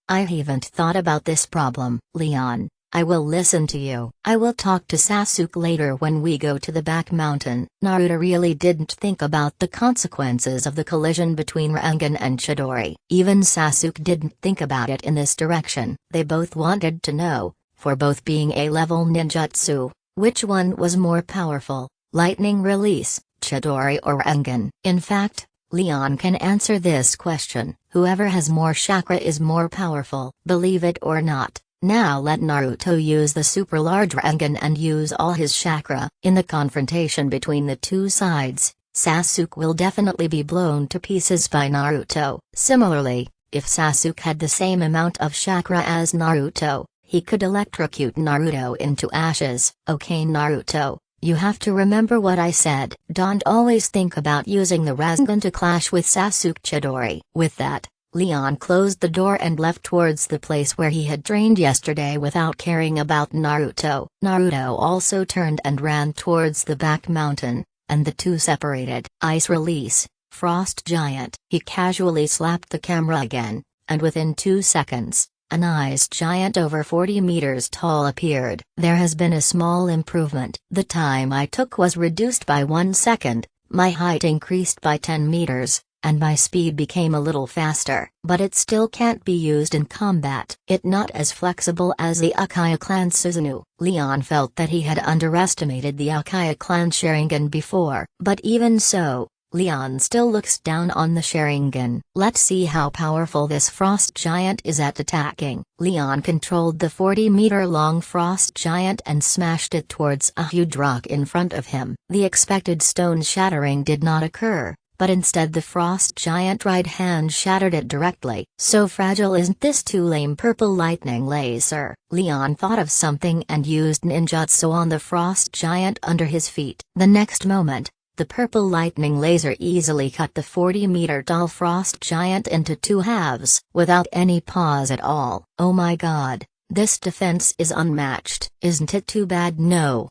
haven't thought about this problem. Leon, I will listen to you. I will talk to Sasuke later when we go to the back mountain. Naruto really didn't think about the consequences of the collision between Rasengan and Chidori. Even Sasuke didn't think about it in this direction. They both wanted to know, for both being A-level ninjutsu, which one was more powerful, lightning release, Chidori or Rasengan. In fact, Leon can answer this question. Whoever has more chakra is more powerful. Believe it or not. Now let Naruto use the super large Rasengan and use all his chakra. In the confrontation between the two sides, Sasuke will definitely be blown to pieces by Naruto. Similarly, if Sasuke had the same amount of chakra as Naruto, he could electrocute Naruto into ashes. Okay Naruto, you have to remember what I said. Don't always think about using the Rasengan to clash with Sasuke Chidori. With that, Leon closed the door and left towards the place where he had trained yesterday without caring about Naruto. Naruto also turned and ran towards the back mountain, and the two separated. Ice release, Frost Giant. He casually slapped the camera again, and within 2 seconds, an ice giant over 40 meters tall appeared. There has been a small improvement. The time I took was reduced by 1 second, my height increased by 10 meters, and my speed became a little faster. But it still can't be used in combat. It not as flexible as the Uchiha clan Susanoo. Leon felt that he had underestimated the Uchiha clan Sharingan before. But even so, Leon still looks down on the Sharingan. Let's see how powerful this Frost Giant is at attacking. Leon controlled the 40-meter-long Frost Giant and smashed it towards a huge rock in front of him. The expected stone shattering did not occur, but instead the Frost Giant right hand shattered it directly. So fragile isn't this too lame? Purple lightning laser. Leon thought of something and used ninjutsu on the Frost Giant under his feet. The next moment, the purple lightning laser easily cut the 40-meter-tall Frost Giant into 2 halves, without any pause at all. Oh my god, this defense is unmatched. Isn't it too bad? No,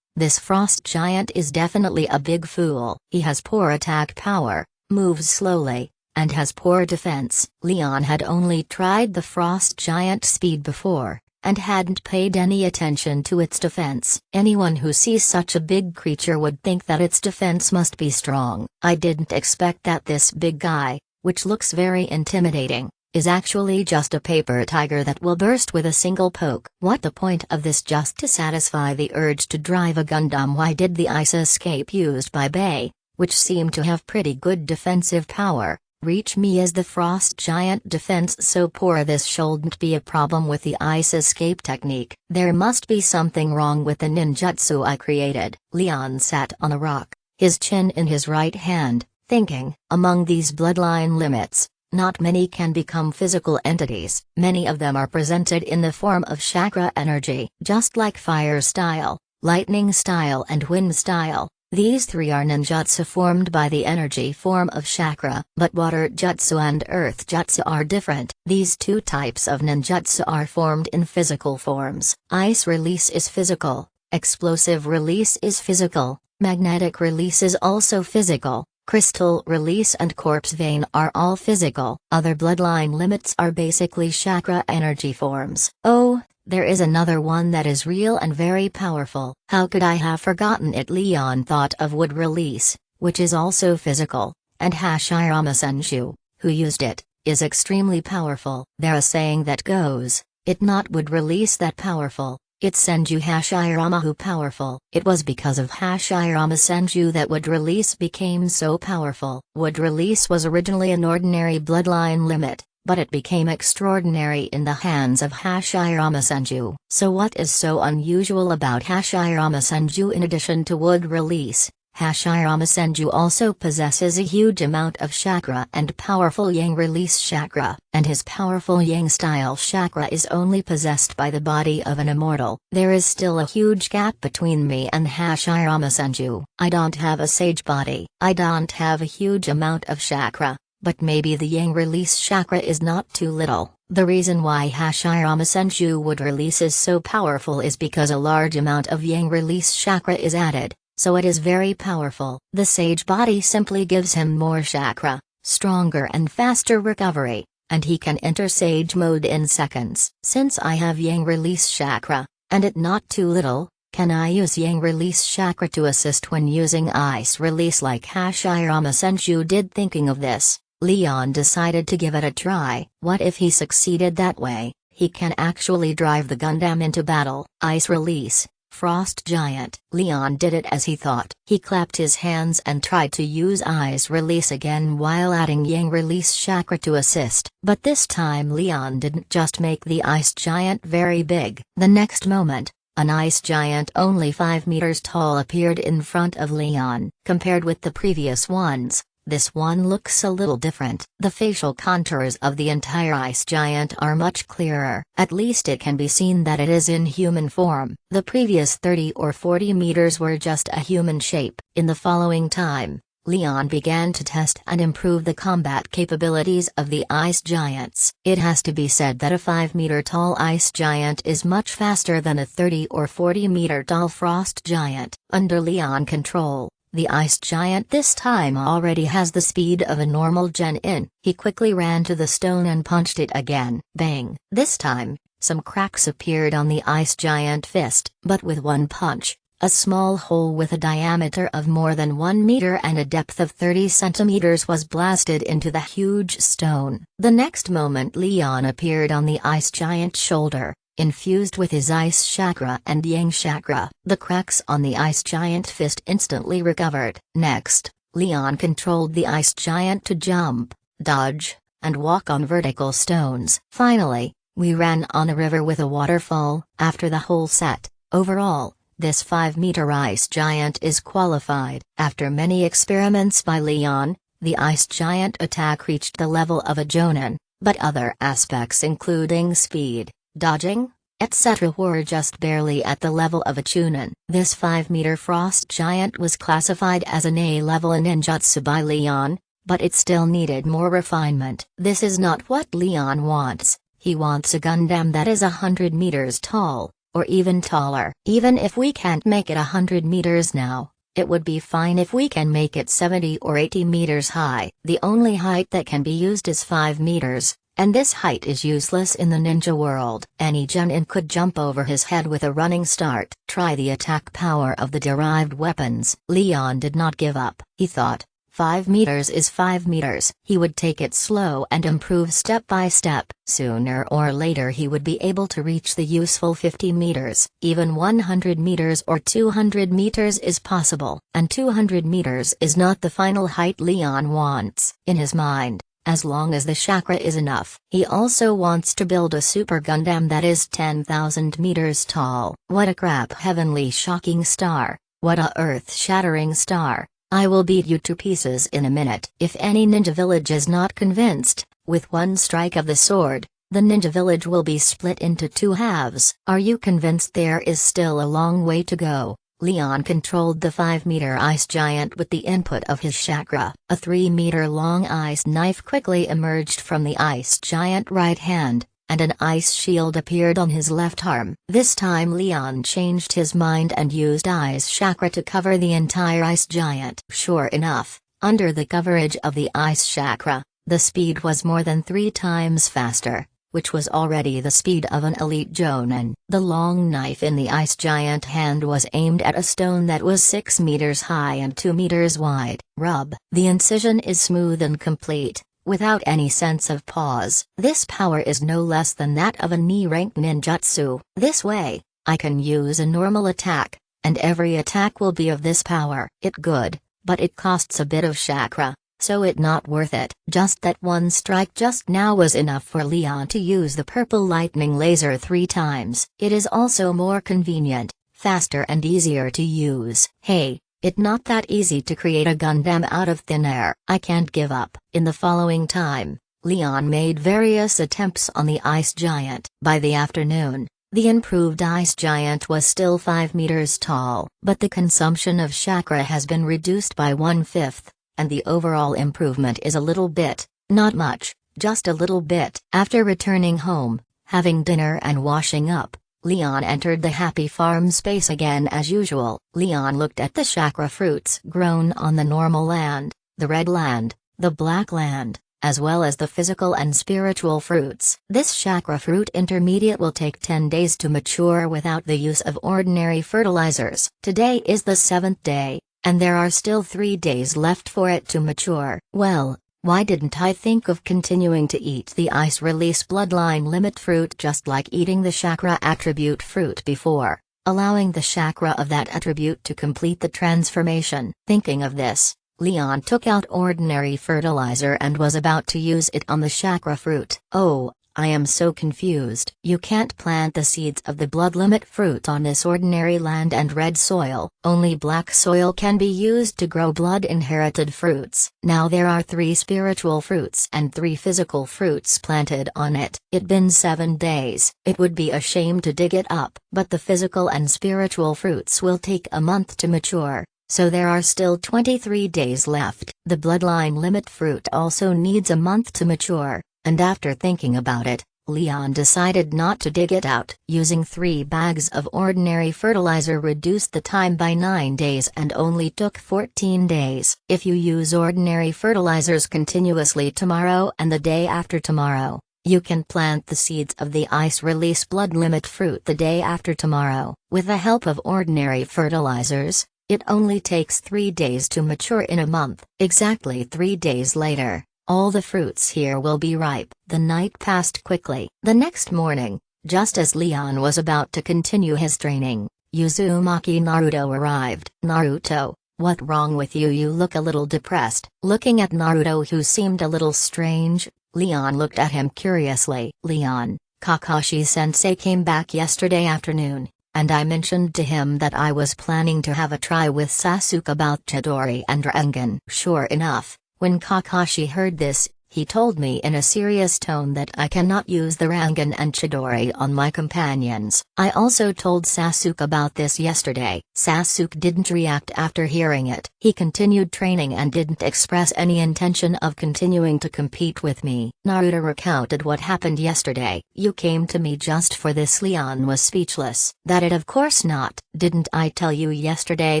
this Frost Giant is definitely a big fool. He has poor attack power, moves slowly, and has poor defense. Leon had only tried the Frost Giant speed before, and hadn't paid any attention to its defense. Anyone who sees such a big creature would think that its defense must be strong. I didn't expect that this big guy, which looks very intimidating, is actually just a paper tiger that will burst with a single poke. What the point of this? Just to satisfy the urge to drive a Gundam? Why did the ice escape used by Bay, which seemed to have pretty good defensive power, reach me? As the Frost Giant defense so poor? This shouldn't be a problem with the ice escape technique. There must be something wrong with the ninjutsu I created. Leon sat on a rock, his chin in his right hand, thinking. Among these bloodline limits, not many can become physical entities. Many of them are presented in the form of chakra energy. Just like fire style, lightning style and wind style, these 3 are ninjutsu formed by the energy form of chakra. But water jutsu and earth jutsu are different. These 2 types of ninjutsu are formed in physical forms. Ice release is physical, explosive release is physical, magnetic release is also physical, crystal release and corpse vein are all physical. Other bloodline limits are basically chakra energy forms. Oh, there is another one that is real and very powerful. How could I have forgotten it? Leon thought of wood release, which is also physical, and Hashirama Senju, who used it, is extremely powerful. There a saying that goes, it not wood release that powerful, it's Senju Hashirama who powerful. It was because of Hashirama Senju that wood release became so powerful. Wood release was originally an ordinary bloodline limit, but it became extraordinary in the hands of Hashirama Senju. So what is so unusual about Hashirama Senju? In addition to wood release, Hashirama Senju also possesses a huge amount of chakra and powerful yang release chakra, and his powerful yang style chakra is only possessed by the body of an immortal. There is still a huge gap between me and Hashirama Senju. I don't have a sage body. I don't have a huge amount of chakra, but maybe the yang release chakra is not too little. The reason why Hashirama Senju wood release is so powerful is because a large amount of yang release chakra is added, so it is very powerful. The sage body simply gives him more chakra, stronger and faster recovery, and he can enter sage mode in seconds. Since I have yang release chakra, and it not too little, can I use yang release chakra to assist when using ice release like Hashirama Senju did? Thinking of this, Leon decided to give it a try. What if he succeeded that way? He can actually drive the Gundam into battle. Ice release, Frost Giant. Leon did it as he thought. He clapped his hands and tried to use ice release again while adding yang release chakra to assist. But this time Leon didn't just make the ice giant very big. The next moment, an ice giant only 5 meters tall appeared in front of Leon. Compared with the previous ones, this one looks a little different. The facial contours of the entire ice giant are much clearer. At least it can be seen that it is in human form. The previous 30 or 40 meters were just a human shape. In the following time, Leon began to test and improve the combat capabilities of the ice giants. It has to be said that a 5-meter tall ice giant is much faster than a 30 or 40 meter tall frost giant. Under Leon control, the ice giant this time already has the speed of a normal Genin. He quickly ran to the stone and punched it again. Bang! This time, some cracks appeared on the ice giant fist, but with one punch, a small hole with a diameter of more than 1 meter and a depth of 30 centimeters was blasted into the huge stone. The next moment Leon appeared on the ice giant's shoulder, infused with his ice chakra and yang chakra. The cracks on the ice giant fist instantly recovered. Next, Leon controlled the ice giant to jump, dodge, and walk on vertical stones. Finally, we ran on a river with a waterfall. After the whole set, overall, this 5-meter ice giant is qualified. After many experiments by Leon, the ice giant attack reached the level of a Jonin, but other aspects including speed, dodging, etc. were just barely at the level of a Chunin. This 5-meter frost giant was classified as an A-level ninjutsu by Leon, but it still needed more refinement. This is not what Leon wants. He wants a Gundam that is 100 meters tall, or even taller. Even if we can't make it 100 meters now, it would be fine if we can make it 70 or 80 meters high. The only height that can be used is 5 meters, and this height is useless in the ninja world. Any Genin could jump over his head with a running start. Try the attack power of the derived weapons. Leon did not give up. He thought, 5 meters is 5 meters. He would take it slow and improve step by step. Sooner or later he would be able to reach the useful 50 meters. Even 100 meters or 200 meters is possible. And 200 meters is not the final height Leon wants. In his mind, as long as the chakra is enough. He also wants to build a Super Gundam that is 10,000 meters tall. What a crap heavenly shocking star. What a earth-shattering star. I will beat you to pieces in a minute. If any ninja village is not convinced, with one strike of the sword, the ninja village will be split into 2 halves. Are you convinced there is still a long way to go? Leon controlled the 5-meter ice giant with the input of his chakra. A 3-meter-long ice knife quickly emerged from the ice giant right hand, and an ice shield appeared on his left arm. This time Leon changed his mind and used ice chakra to cover the entire ice giant. Sure enough, under the coverage of the ice chakra, the speed was more than 3 times faster, which was already the speed of an elite Jonin. The long knife in the ice giant hand was aimed at a stone that was 6 meters high and 2 meters wide. Rub. The incision is smooth and complete, without any sense of pause. This power is no less than that of a knee-rank ninjutsu. This way, I can use a normal attack, and every attack will be of this power. It good, but it costs a bit of chakra, so it not worth it. Just that one strike just now was enough for Leon to use the purple lightning laser 3 times. It is also more convenient, faster and easier to use. Hey, it's not that easy to create a Gundam out of thin air. I can't give up. In the following time, Leon made various attempts on the ice giant. By the afternoon, the improved ice giant was still 5 meters tall, but the consumption of chakra has been reduced by 1/5, and the overall improvement is a little bit, not much, just a little bit. After returning home, having dinner and washing up, Leon entered the happy farm space again as usual. Leon looked at the chakra fruits grown on the normal land, the red land, the black land, as well as the physical and spiritual fruits. This chakra fruit intermediate will take 10 days to mature without the use of ordinary fertilizers. Today is the 7th day, and there are still 3 days left for it to mature. Well, why didn't I think of continuing to eat the ice release bloodline limit fruit just like eating the chakra attribute fruit before, allowing the chakra of that attribute to complete the transformation? Thinking of this, Leon took out ordinary fertilizer and was about to use it on the chakra fruit. Oh, I am so confused. You can't plant the seeds of the blood limit fruit on this ordinary land and red soil, only black soil can be used to grow blood inherited fruits. Now there are 3 spiritual fruits and 3 physical fruits planted on it. It been 7 days. It would be a shame to dig it up, but the physical and spiritual fruits will take a month to mature. So there are still 23 days left. The bloodline limit fruit also needs a month to mature, and after thinking about it, Leon decided not to dig it out. Using 3 bags of ordinary fertilizer reduced the time by 9 days and only took 14 days. If you use ordinary fertilizers continuously tomorrow and the day after tomorrow, you can plant the seeds of the ice-release blood limit fruit the day after tomorrow. With the help of ordinary fertilizers, it only takes 3 days to mature in a month. Exactly 3 days later, all the fruits here will be ripe. The night passed quickly. The next morning, just as Leon was about to continue his training, Uzumaki Naruto arrived. "Naruto, what wrong with you? You look a little depressed." Looking at Naruto, who seemed a little strange, Leon looked at him curiously. "Leon, Kakashi-sensei came back yesterday afternoon, and I mentioned to him that I was planning to have a try with Sasuke about Chidori and Rasengan." Sure enough, when Kakashi heard this, he told me in a serious tone that I cannot use the Rasengan and Chidori on my companions. I also told Sasuke about this yesterday. Sasuke didn't react after hearing it. He continued training and didn't express any intention of continuing to compete with me. Naruto recounted what happened yesterday. "You came to me just for this?" Leon was speechless. "That it of course not. Didn't I tell you yesterday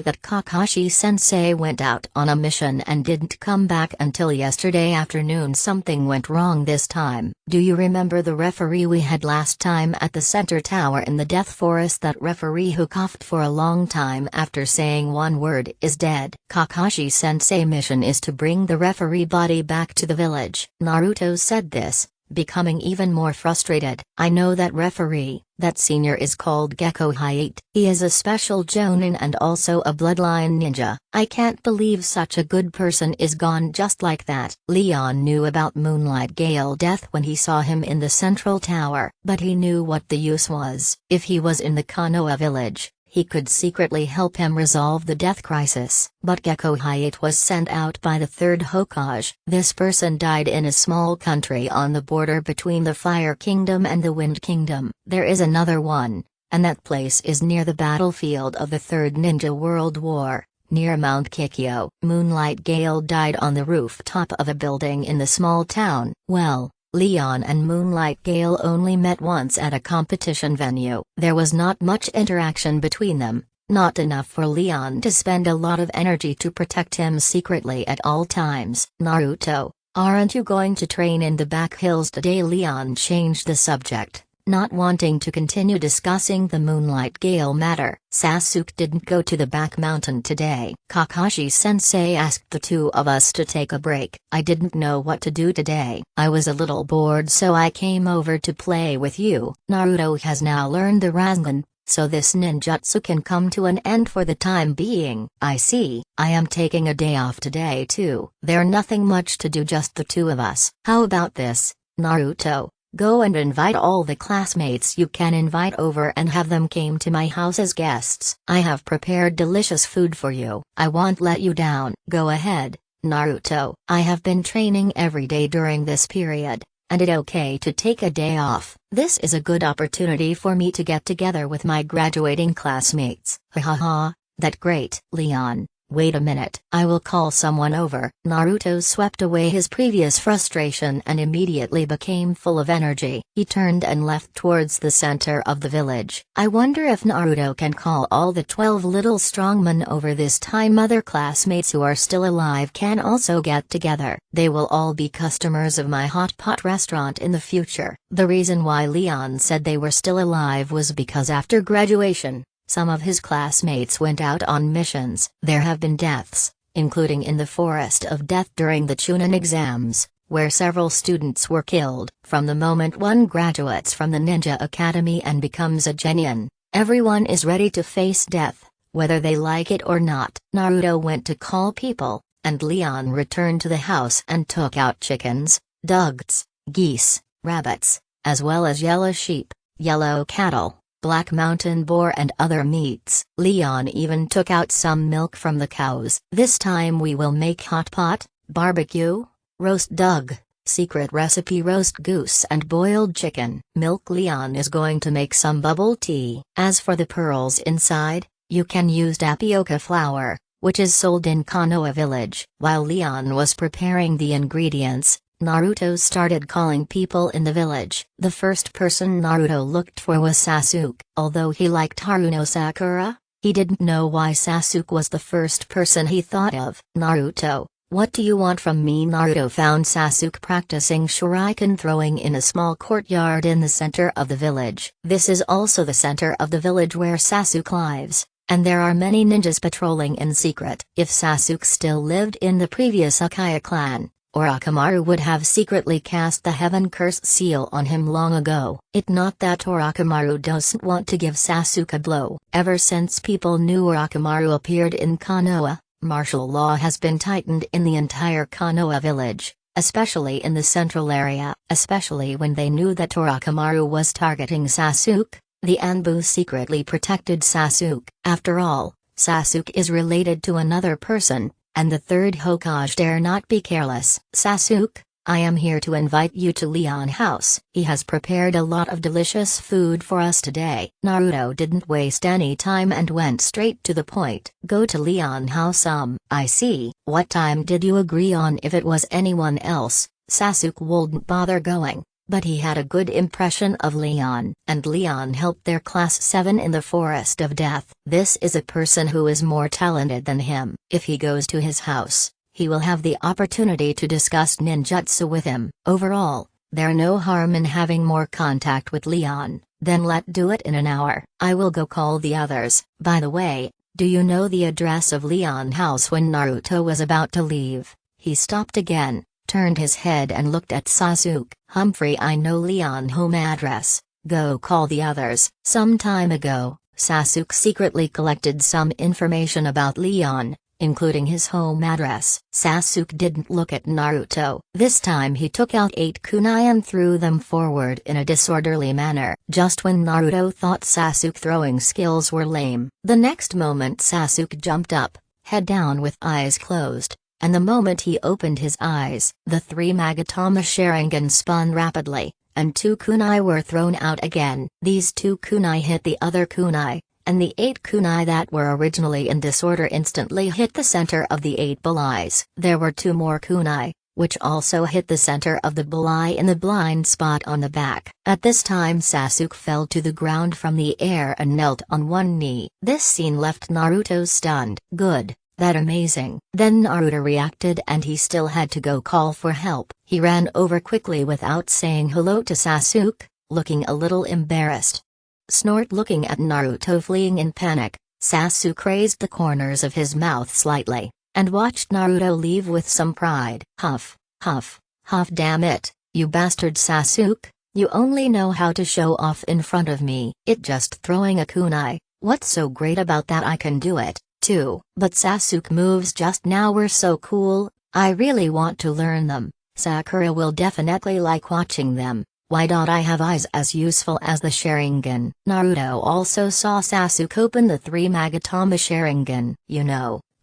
that Kakashi-sensei went out on a mission and didn't come back until yesterday afternoon? Something went wrong this time. Do you remember the referee we had last time at the center tower in the Death Forest? That referee who coughed for a long time after saying one word is dead. Kakashi-sensei mission is to bring the referee body back to the village." Naruto said this, becoming even more frustrated. "I know that referee. That senior is called Gekko Hayate. He is a special jonin and also a bloodline ninja. I can't believe such a good person is gone just like that." Leon knew about Moonlight Gale death when he saw him in the central tower, but he knew what the use was. If he was in the Konoha village, he could secretly help him resolve the death crisis. But Gekko Hayate was sent out by the 3rd Hokage. This person died in a small country on the border between the Fire Kingdom and the Wind Kingdom. There is another one, and that place is near the battlefield of the 3rd Ninja World War, near Mount Kikyo. Moonlight Gale died on the rooftop of a building in the small town. Well, Leon and Moonlight Gale only met once at a competition venue. There was not much interaction between them, not enough for Leon to spend a lot of energy to protect him secretly at all times. "Naruto, aren't you going to train in the back hills today?" Leon changed the subject, not wanting to continue discussing the Moonlight Gale matter. "Sasuke didn't go to the back mountain today. Kakashi-sensei asked the 2 of us to take a break. I didn't know what to do today. I was a little bored, so I came over to play with you." Naruto has now learned the Rasengan, so this ninjutsu can come to an end for the time being. "I see. I am taking a day off today too. There's nothing much to do, just the 2 of us. How about this, Naruto? Go and invite all the classmates you can invite over and have them came to my house as guests. I have prepared delicious food for you. I won't let you down." "Go ahead, Naruto. I have been training every day during this period, and it's okay to take a day off. This is a good opportunity for me to get together with my graduating classmates." "Ha ha ha, that's great." "Leon, wait a minute. I will call someone over." Naruto swept away his previous frustration and immediately became full of energy. He turned and left towards the center of the village. I wonder if Naruto can call all the 12 little strongmen over this time. Other classmates who are still alive can also get together. They will all be customers of my hot pot restaurant in the future. The reason why Leon said they were still alive was because after graduation, some of his classmates went out on missions. There have been deaths, including in the Forest of Death during the Chunin exams, where several students were killed. From the moment one graduates from the Ninja Academy and becomes a genin, everyone is ready to face death, whether they like it or not. Naruto went to call people, and Leon returned to the house and took out chickens, ducks, geese, rabbits, as well as yellow sheep, yellow cattle, black mountain boar and other meats. Leon even took out some milk from the cows. This time we will make hot pot, barbecue, roast dug, secret recipe roast goose and boiled chicken. Milk. Leon is going to make some bubble tea. As for the pearls inside, you can use tapioca flour, which is sold in Konoha village. While Leon was preparing the ingredients, Naruto started calling people in the village. The first person Naruto looked for was Sasuke. Although he liked Haruno Sakura, he didn't know why Sasuke was the first person he thought of. "Naruto, what do you want from me?" Naruto found Sasuke practicing shuriken throwing in a small courtyard in the center of the village. This is also the center of the village where Sasuke lives, and there are many ninjas patrolling in secret. If Sasuke still lived in the previous Uchiha clan, Orochimaru would have secretly cast the Heaven Curse seal on him long ago. It's not that Orochimaru doesn't want to give Sasuke a blow. Ever since people knew Orochimaru appeared in Konoha, martial law has been tightened in the entire Konoha village, especially in the central area. Especially when they knew that Orochimaru was targeting Sasuke, the Anbu secretly protected Sasuke. After all, Sasuke is related to another person, and the third Hokage dare not be careless. "Sasuke, I am here to invite you to Leon House. He has prepared a lot of delicious food for us today." Naruto didn't waste any time and went straight to the point. "Go to Leon House." I see. What time did you agree on?" If it was anyone else, Sasuke wouldn't bother going. But he had a good impression of Leon. And Leon helped their class 7 in the Forest of Death. This is a person who is more talented than him. If he goes to his house, he will have the opportunity to discuss ninjutsu with him. Overall, there's no harm in having more contact with Leon. Then let's do it in an hour. I will go call the others. By the way, do you know the address of Leon House? When Naruto was about to leave, he stopped again, turned his head and looked at Sasuke. "Humphrey, I know Leon home address. Go call the others." Some time ago, Sasuke secretly collected some information about Leon, including his home address. Sasuke didn't look at Naruto. This time he took out 8 kunai and threw them forward in a disorderly manner. Just when Naruto thought Sasuke throwing skills were lame, the next moment Sasuke jumped up, head down with eyes closed. And the moment he opened his eyes, the 3 Magatama Sharingan spun rapidly, and 2 kunai were thrown out again. These 2 kunai hit the other kunai, and the 8 kunai that were originally in disorder instantly hit the center of the 8 balais. There were 2 more kunai, which also hit the center of the balai in the blind spot on the back. At this time Sasuke fell to the ground from the air and knelt on one knee. This scene left Naruto stunned. "Good. That amazing." Then Naruto reacted and he still had to go call for help. He ran over quickly without saying hello to Sasuke, looking a little embarrassed. Snort. Looking at Naruto fleeing in panic, Sasuke raised the corners of his mouth slightly, and watched Naruto leave with some pride. "Huff, huff, huff, damn it, you bastard Sasuke, you only know how to show off in front of me." "It just throwing a kunai, what's so great about that? I can do it too." "But Sasuke moves just now were so cool, I really want to learn them. Sakura will definitely like watching them. Why don't I have eyes as useful as the Sharingan?" Naruto also saw Sasuke open the 3 Magatama Sharingan.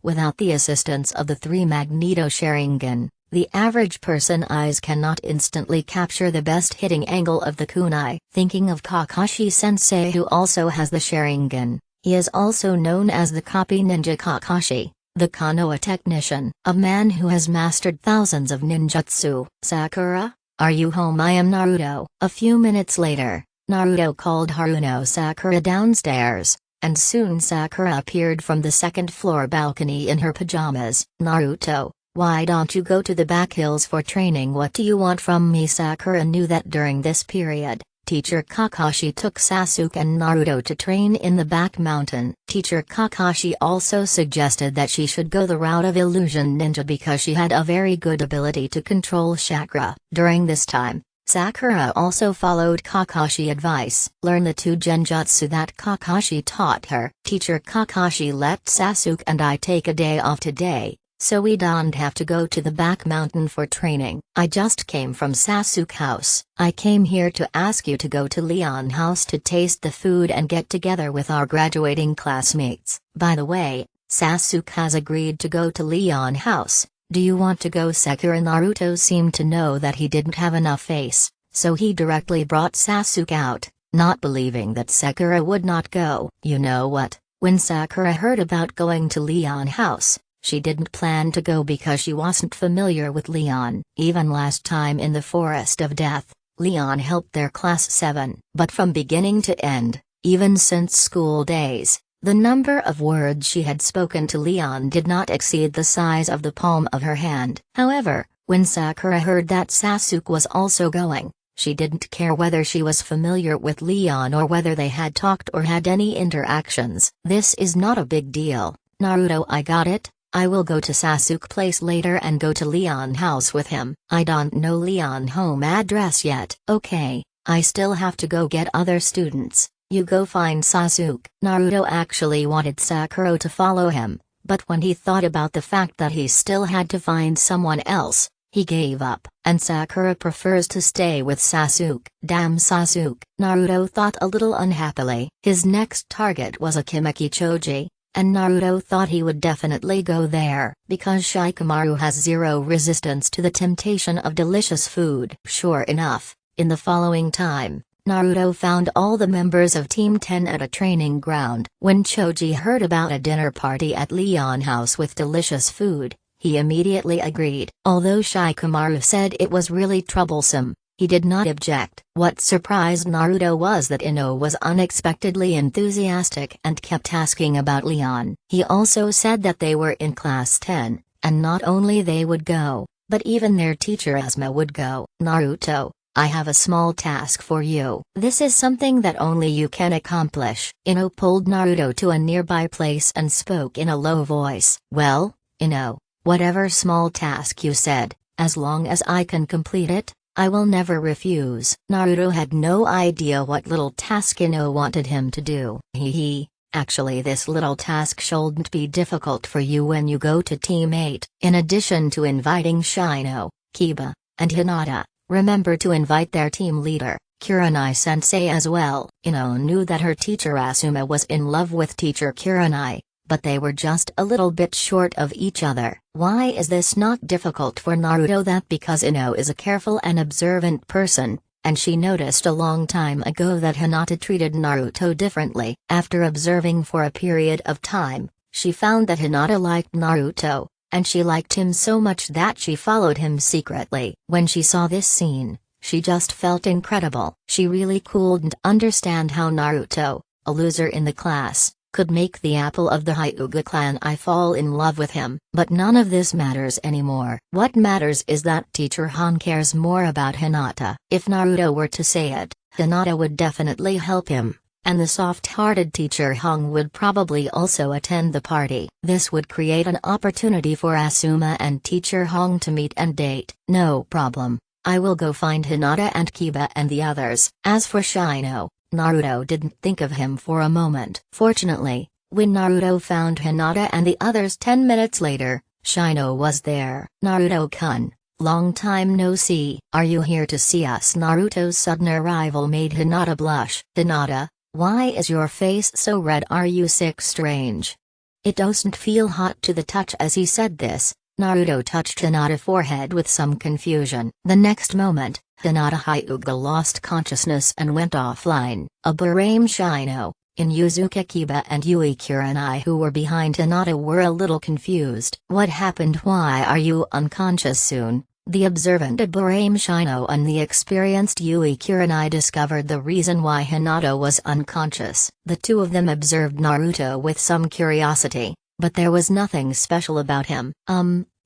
Without the assistance of the 3 Magneto Sharingan, the average person eyes cannot instantly capture the best hitting angle of the kunai. Thinking of Kakashi Sensei, who also has the Sharingan. He is also known as the Copy Ninja Kakashi, the Konoha technician, a man who has mastered thousands of ninjutsu. "Sakura, are you home? I am Naruto." A few minutes later, Naruto called Haruno Sakura downstairs, and soon Sakura appeared from the second-floor balcony in her pajamas. "Naruto, why don't you go to the back hills for training? What do you want from me?" Sakura knew that during this period, Teacher Kakashi took Sasuke and Naruto to train in the back mountain. Teacher Kakashi also suggested that she should go the route of illusion ninja because she had a very good ability to control chakra. During this time, Sakura also followed Kakashi advice. Learn the 2 genjutsu that Kakashi taught her. Teacher Kakashi let Sasuke and I take a day off today, so we don't have to go to the back mountain for training. I just came from Sasuke house. I came here to ask you to go to Leon house to taste the food and get together with our graduating classmates. By the way, Sasuke has agreed to go to Leon house. Do you want to go?" Sakura Naruto seemed to know that he didn't have enough face, so he directly brought Sasuke out, not believing that Sakura would not go. You know what? When Sakura heard about going to Leon house, she didn't plan to go because she wasn't familiar with Leon. Even last time in the Forest of Death, Leon helped their class 7. But from beginning to end, even since school days, the number of words she had spoken to Leon did not exceed the size of the palm of her hand. However, when Sakura heard that Sasuke was also going, she didn't care whether she was familiar with Leon or whether they had talked or had any interactions. "This is not a big deal, Naruto, I got it. I will go to Sasuke place later and go to Leon house with him. I don't know Leon home address yet." "Okay, I still have to go get other students. You go find Sasuke." Naruto actually wanted Sakura to follow him, but when he thought about the fact that he still had to find someone else, he gave up. And Sakura prefers to stay with Sasuke. Damn Sasuke, Naruto thought a little unhappily. His next target was Akimeki Choji, and Naruto thought he would definitely go there, because Shikamaru has zero resistance to the temptation of delicious food. Sure enough, in the following time, Naruto found all the members of Team 10 at a training ground. When Choji heard about a dinner party at Leon house with delicious food, he immediately agreed. Although Shikamaru said it was really troublesome, he did not object. What surprised Naruto was that Ino was unexpectedly enthusiastic and kept asking about Leon. He also said that they were in class 10, and not only they would go, but even their teacher Asuma would go. "Naruto, I have a small task for you. This is something that only you can accomplish." Ino pulled Naruto to a nearby place and spoke in a low voice. "Well, Ino, whatever small task you said, as long as I can complete it, I will never refuse." Naruto had no idea what little task Ino wanted him to do. Actually this little task shouldn't be difficult for you when you go to Team 8. In addition to inviting Shino, Kiba, and Hinata, remember to invite their team leader, Kurenai-sensei as well." Ino knew that her teacher Asuma was in love with teacher Kurenai, but they were just a little bit short of each other. Why is this not difficult for Naruto? That because Ino is a careful and observant person, and she noticed a long time ago that Hinata treated Naruto differently. After observing for a period of time, she found that Hinata liked Naruto, and she liked him so much that she followed him secretly. When she saw this scene, she just felt incredible. She really couldn't understand how Naruto, a loser in the class, could make the apple of the Hyuga clan fall in love with him. But none of this matters anymore. What matters is that Teacher Han cares more about Hinata. If Naruto were to say it, Hinata would definitely help him, and the soft-hearted Teacher Hong would probably also attend the party. This would create an opportunity for Asuma and Teacher Hong to meet and date. "No problem. I will go find Hinata and Kiba and the others." As for Shino, Naruto didn't think of him for a moment. Fortunately, when Naruto found Hinata and the others 10 minutes later, Shino was there. "Naruto-kun, long time no see. Are you here to see us?" Naruto's sudden arrival made Hinata blush. "Hinata, why is your face so red? Are you sick?" "Strange. It doesn't feel hot to the touch." As he said this, Naruto touched Hinata's forehead with some confusion. The next moment, Hinata Hyuga lost consciousness and went offline. Aburame Shino, Inuzuka Kiba and Yui Kurenai who were behind Hinata were a little confused. "What happened? Why are you unconscious soon?" The observant Aburame Shino and the experienced Yui Kurenai discovered the reason why Hinata was unconscious. The two of them observed Naruto with some curiosity, but there was nothing special about him.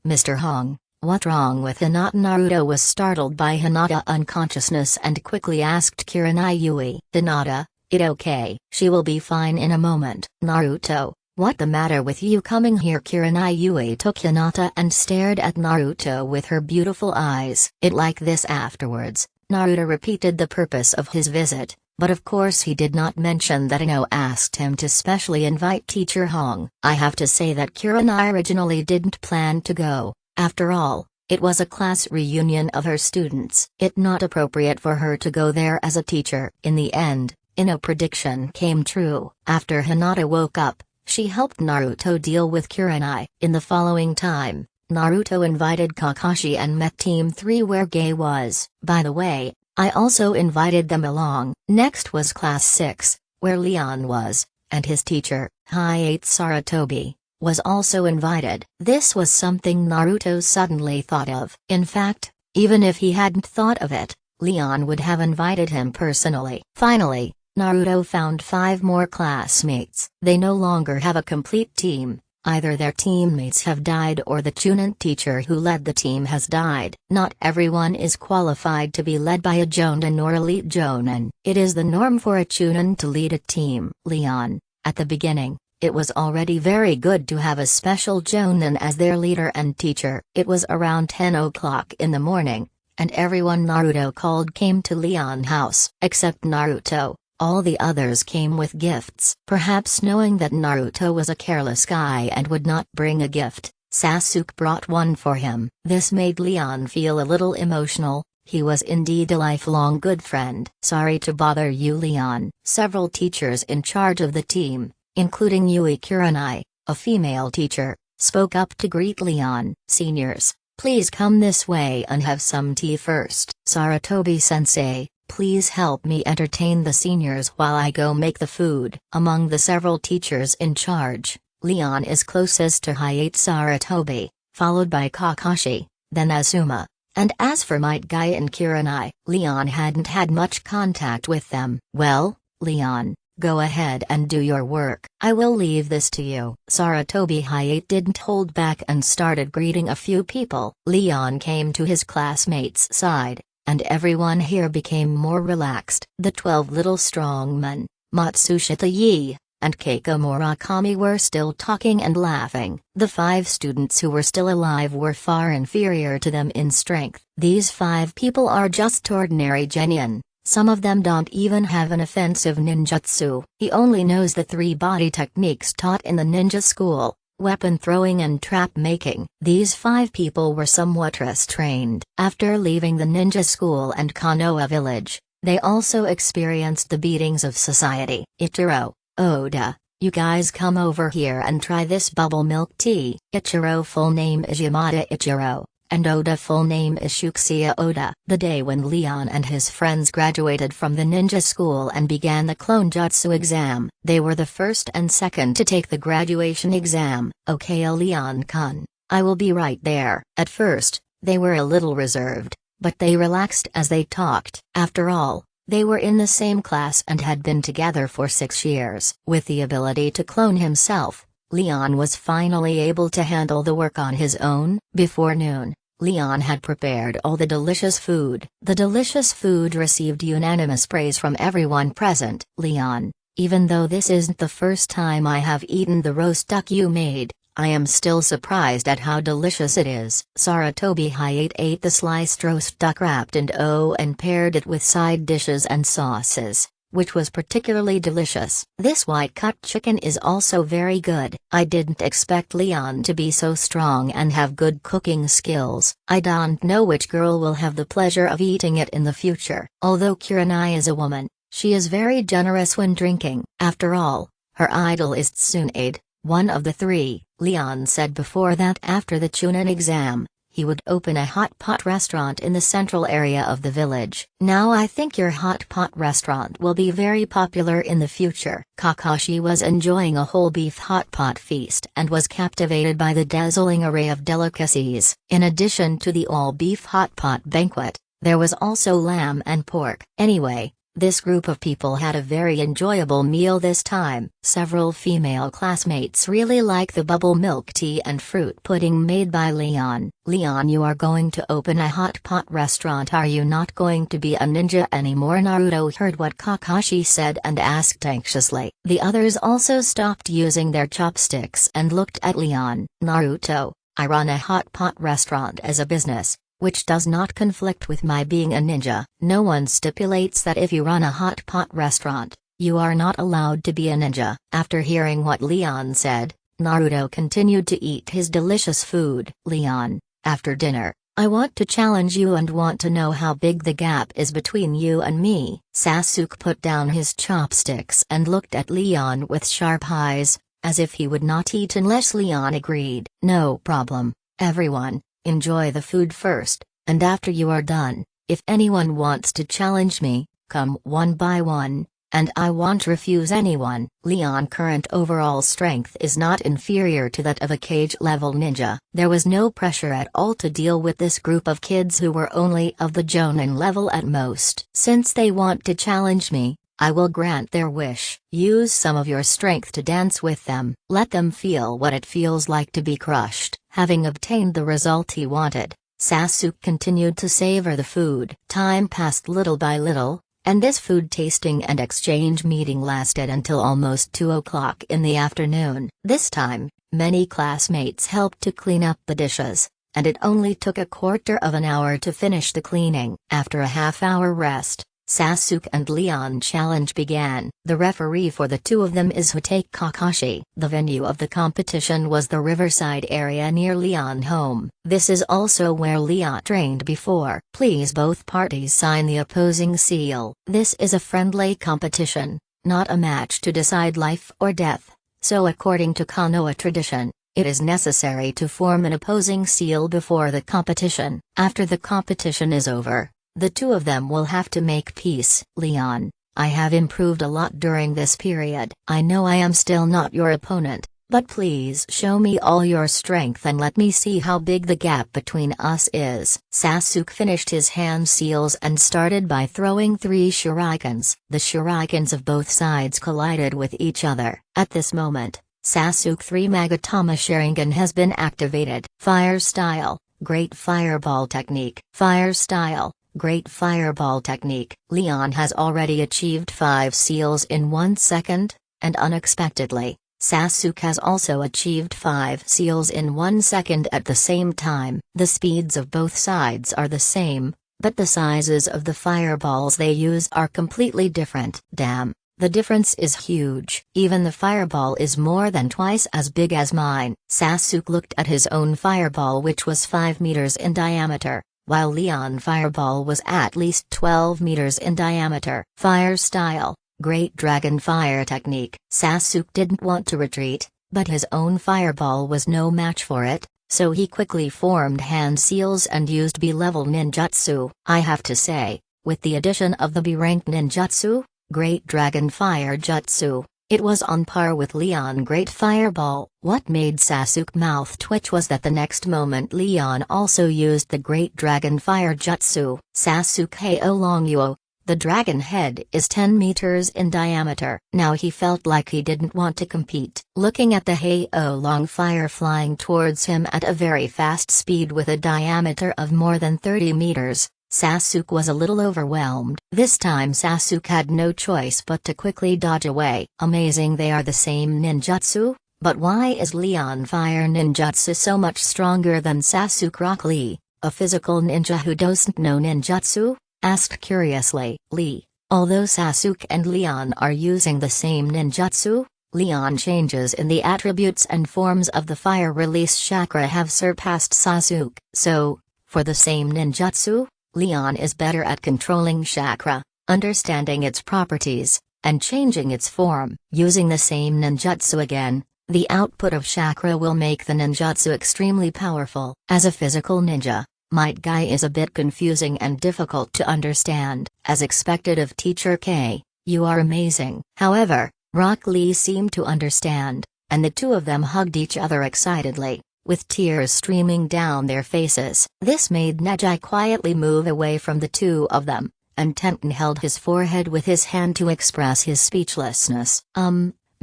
Mr. Hong, what wrong with Hinata?" Naruto was startled by Hinata unconsciousness and quickly asked Kurenai Yui. "Hinata, it okay? She will be fine in a moment." "Naruto, what the matter with you coming here?" Kurenai Yui took Hinata and stared at Naruto with her beautiful eyes. "It like this." Afterwards, Naruto repeated the purpose of his visit, but of course he did not mention that Ino asked him to specially invite teacher Hong. I have to say that Kurenai originally didn't plan to go. After all, it was a class reunion of her students. It not appropriate for her to go there as a teacher. In the end, Ino's prediction came true. After Hinata woke up, she helped Naruto deal with Kurenai. In the following time, Naruto invited Kakashi and met Team 3 where Gai was. By the way, I also invited them along. Next was Class 6, where Leon was, and his teacher, Hayate Saratobi, was also invited. This was something Naruto suddenly thought of. In fact, even if he hadn't thought of it, Leon would have invited him personally. Finally, Naruto found 5 more classmates. They no longer have a complete team. Either their teammates have died or the Chunin teacher who led the team has died. Not everyone is qualified to be led by a Jonin or elite Jonin. It is the norm for a Chunin to lead a team. Leon, at the beginning, it was already very good to have a special Jonin as their leader and teacher. It was around 10 o'clock in the morning, and everyone Naruto called came to Leon's house. Except Naruto. All the others came with gifts. Perhaps knowing that Naruto was a careless guy and would not bring a gift, Sasuke brought one for him. This made Leon feel a little emotional. He was indeed a lifelong good friend. Sorry to bother you, Leon. Several teachers in charge of the team, including Yui Kurenai, a female teacher, spoke up to greet Leon. Seniors, please come this way and have some tea first. Saratobi-sensei, please help me entertain the seniors while I go make the food. Among the several teachers in charge, Leon is closest to Hayate Saratobi, followed by Kakashi, then Azuma. And as for Might Guy and Kurenai, Leon hadn't had much contact with them. Well, Leon, go ahead and do your work. I will leave this to you. Saratobi Hayate didn't hold back and started greeting a few people. Leon came to his classmates' side, and everyone here became more relaxed. The 12 little strongmen, Matsushita Yi, and Keiko Murakami were still talking and laughing. The 5 students who were still alive were far inferior to them in strength. These 5 people are just ordinary genin. Some of them don't even have an offensive ninjutsu. He only knows the 3 body techniques taught in the ninja school: weapon throwing and trap making. These 5 people were somewhat restrained. After leaving the ninja school and Konoha village, they also experienced the beatings of society. Ichiro, Oda, you guys come over here and try this bubble milk tea. Ichiro full name is Yamada Ichiro, and Oda full name is Shuxiya Oda. The day when Leon and his friends graduated from the ninja school and began the clone jutsu exam, they were the first and second to take the graduation exam. Okay, Leon-kun, I will be right there. At first, they were a little reserved, but they relaxed as they talked. After all, they were in the same class and had been together for 6 years. With the ability to clone himself, Leon was finally able to handle the work on his own. Before noon, Leon had prepared all the delicious food. The delicious food received unanimous praise from everyone present. Leon, even though this isn't the first time I have eaten the roast duck you made, I am still surprised at how delicious it is. Saratobi Hayate ate the sliced roast duck wrapped in dough and paired it with side dishes and sauces, which was particularly delicious. This white-cut chicken is also very good. I didn't expect Leon to be so strong and have good cooking skills. I don't know which girl will have the pleasure of eating it in the future. Although Kurenai is a woman, she is very generous when drinking. After all, her idol is Tsunade, one of the 3. Leon said before that after the Chunin exam, he would open a hot pot restaurant in the central area of the village. Now I think your hot pot restaurant will be very popular in the future. Kakashi was enjoying a whole beef hot pot feast and was captivated by the dazzling array of delicacies. In addition to the all-beef hot pot banquet, there was also lamb and pork. Anyway, this group of people had a very enjoyable meal this time. Several female classmates really like the bubble milk tea and fruit pudding made by Leon. Leon, you are going to open a hot pot restaurant. Are you not going to be a ninja anymore? Naruto heard what Kakashi said and asked anxiously. The others also stopped using their chopsticks and looked at Leon. Naruto, I run a hot pot restaurant as a business. which does not conflict with my being a ninja. No one stipulates that if you run a hot pot restaurant, you are not allowed to be a ninja." After hearing what Leon said, Naruto continued to eat his delicious food. "Leon, after dinner, I want to challenge you and want to know how big the gap is between you and me." Sasuke put down his chopsticks and looked at Leon with sharp eyes, as if he would not eat unless Leon agreed. "No problem, everyone, enjoy the food first, and after you are done, if anyone wants to challenge me, come one by one, and I won't refuse anyone." Leon's current overall strength is not inferior to that of a cage-level ninja. There was no pressure at all to deal with this group of kids who were only of the Jonin level at most. "Since they want to challenge me, I will grant their wish. Use some of your strength to dance with them. Let them feel what it feels like to be crushed." Having obtained the result he wanted, Sasuke continued to savor the food. Time passed little by little, and this food tasting and exchange meeting lasted until almost 2 o'clock in the afternoon. This time, many classmates helped to clean up the dishes, and it only took a quarter of an hour to finish the cleaning. After a half-hour rest, Sasuke and Leon challenge began. The referee for the two of them is Houtake Kakashi. The venue of the competition was the riverside area near Leon's home. This is also where Leon trained before. "Please both parties sign the opposing seal." This is a friendly competition, not a match to decide life or death, so according to Konoha tradition, it is necessary to form an opposing seal before the competition. After the competition is over, the two of them will have to make peace. "Leon, I have improved a lot during this period. I know I am still not your opponent, but please show me all your strength and let me see how big the gap between us is." Sasuke finished his hand seals and started by throwing 3 shurikens. The shurikens of both sides collided with each other. At this moment, Sasuke 3 Magatama Sharingan has been activated. Fire style, great fireball technique. Fire style, great fireball technique. Leon has already achieved 5 seals in 1 second, and unexpectedly, Sasuke has also achieved 5 seals in 1 second at the same time. The speeds of both sides are the same, but the sizes of the fireballs they use are completely different. Damn, the difference is huge. Even the fireball is more than twice as big as mine. Sasuke looked at his own fireball, which was 5 meters in diameter, while Leon's fireball was at least 12 meters in diameter. Fire style, great dragon fire technique. Sasuke didn't want to retreat, but his own fireball was no match for it, so he quickly formed hand seals and used B-level ninjutsu. I have to say, with the addition of the B-rank ninjutsu, Great Dragon Fire Jutsu, it was on par with Leon Great Fireball. What made Sasuke mouth twitch was that the next moment Leon also used the Great Dragon Fire Jutsu. Sasuke Olongyuo, the dragon head is 10 meters in diameter. Now he felt like he didn't want to compete. Looking at the Haolong fire flying towards him at a very fast speed with a diameter of more than 30 meters, Sasuke was a little overwhelmed. This time Sasuke had no choice but to quickly dodge away. Amazing, they are the same ninjutsu, but why is Leon Fire Ninjutsu so much stronger than Sasuke? Rock Lee, a physical ninja who doesn't know ninjutsu, asked curiously. Lee, although Sasuke and Leon are using the same ninjutsu, Leon changes in the attributes and forms of the fire release chakra have surpassed Sasuke. So, for the same ninjutsu, Leon is better at controlling chakra, understanding its properties, and changing its form. Using the same ninjutsu again, the output of chakra will make the ninjutsu extremely powerful. As a physical ninja, Might Guy is a bit confusing and difficult to understand. As expected of Teacher K, you are amazing. However, Rock Lee seemed to understand, and the two of them hugged each other excitedly, with tears streaming down their faces. This made Neji quietly move away from the two of them, and Tenten held his forehead with his hand to express his speechlessness.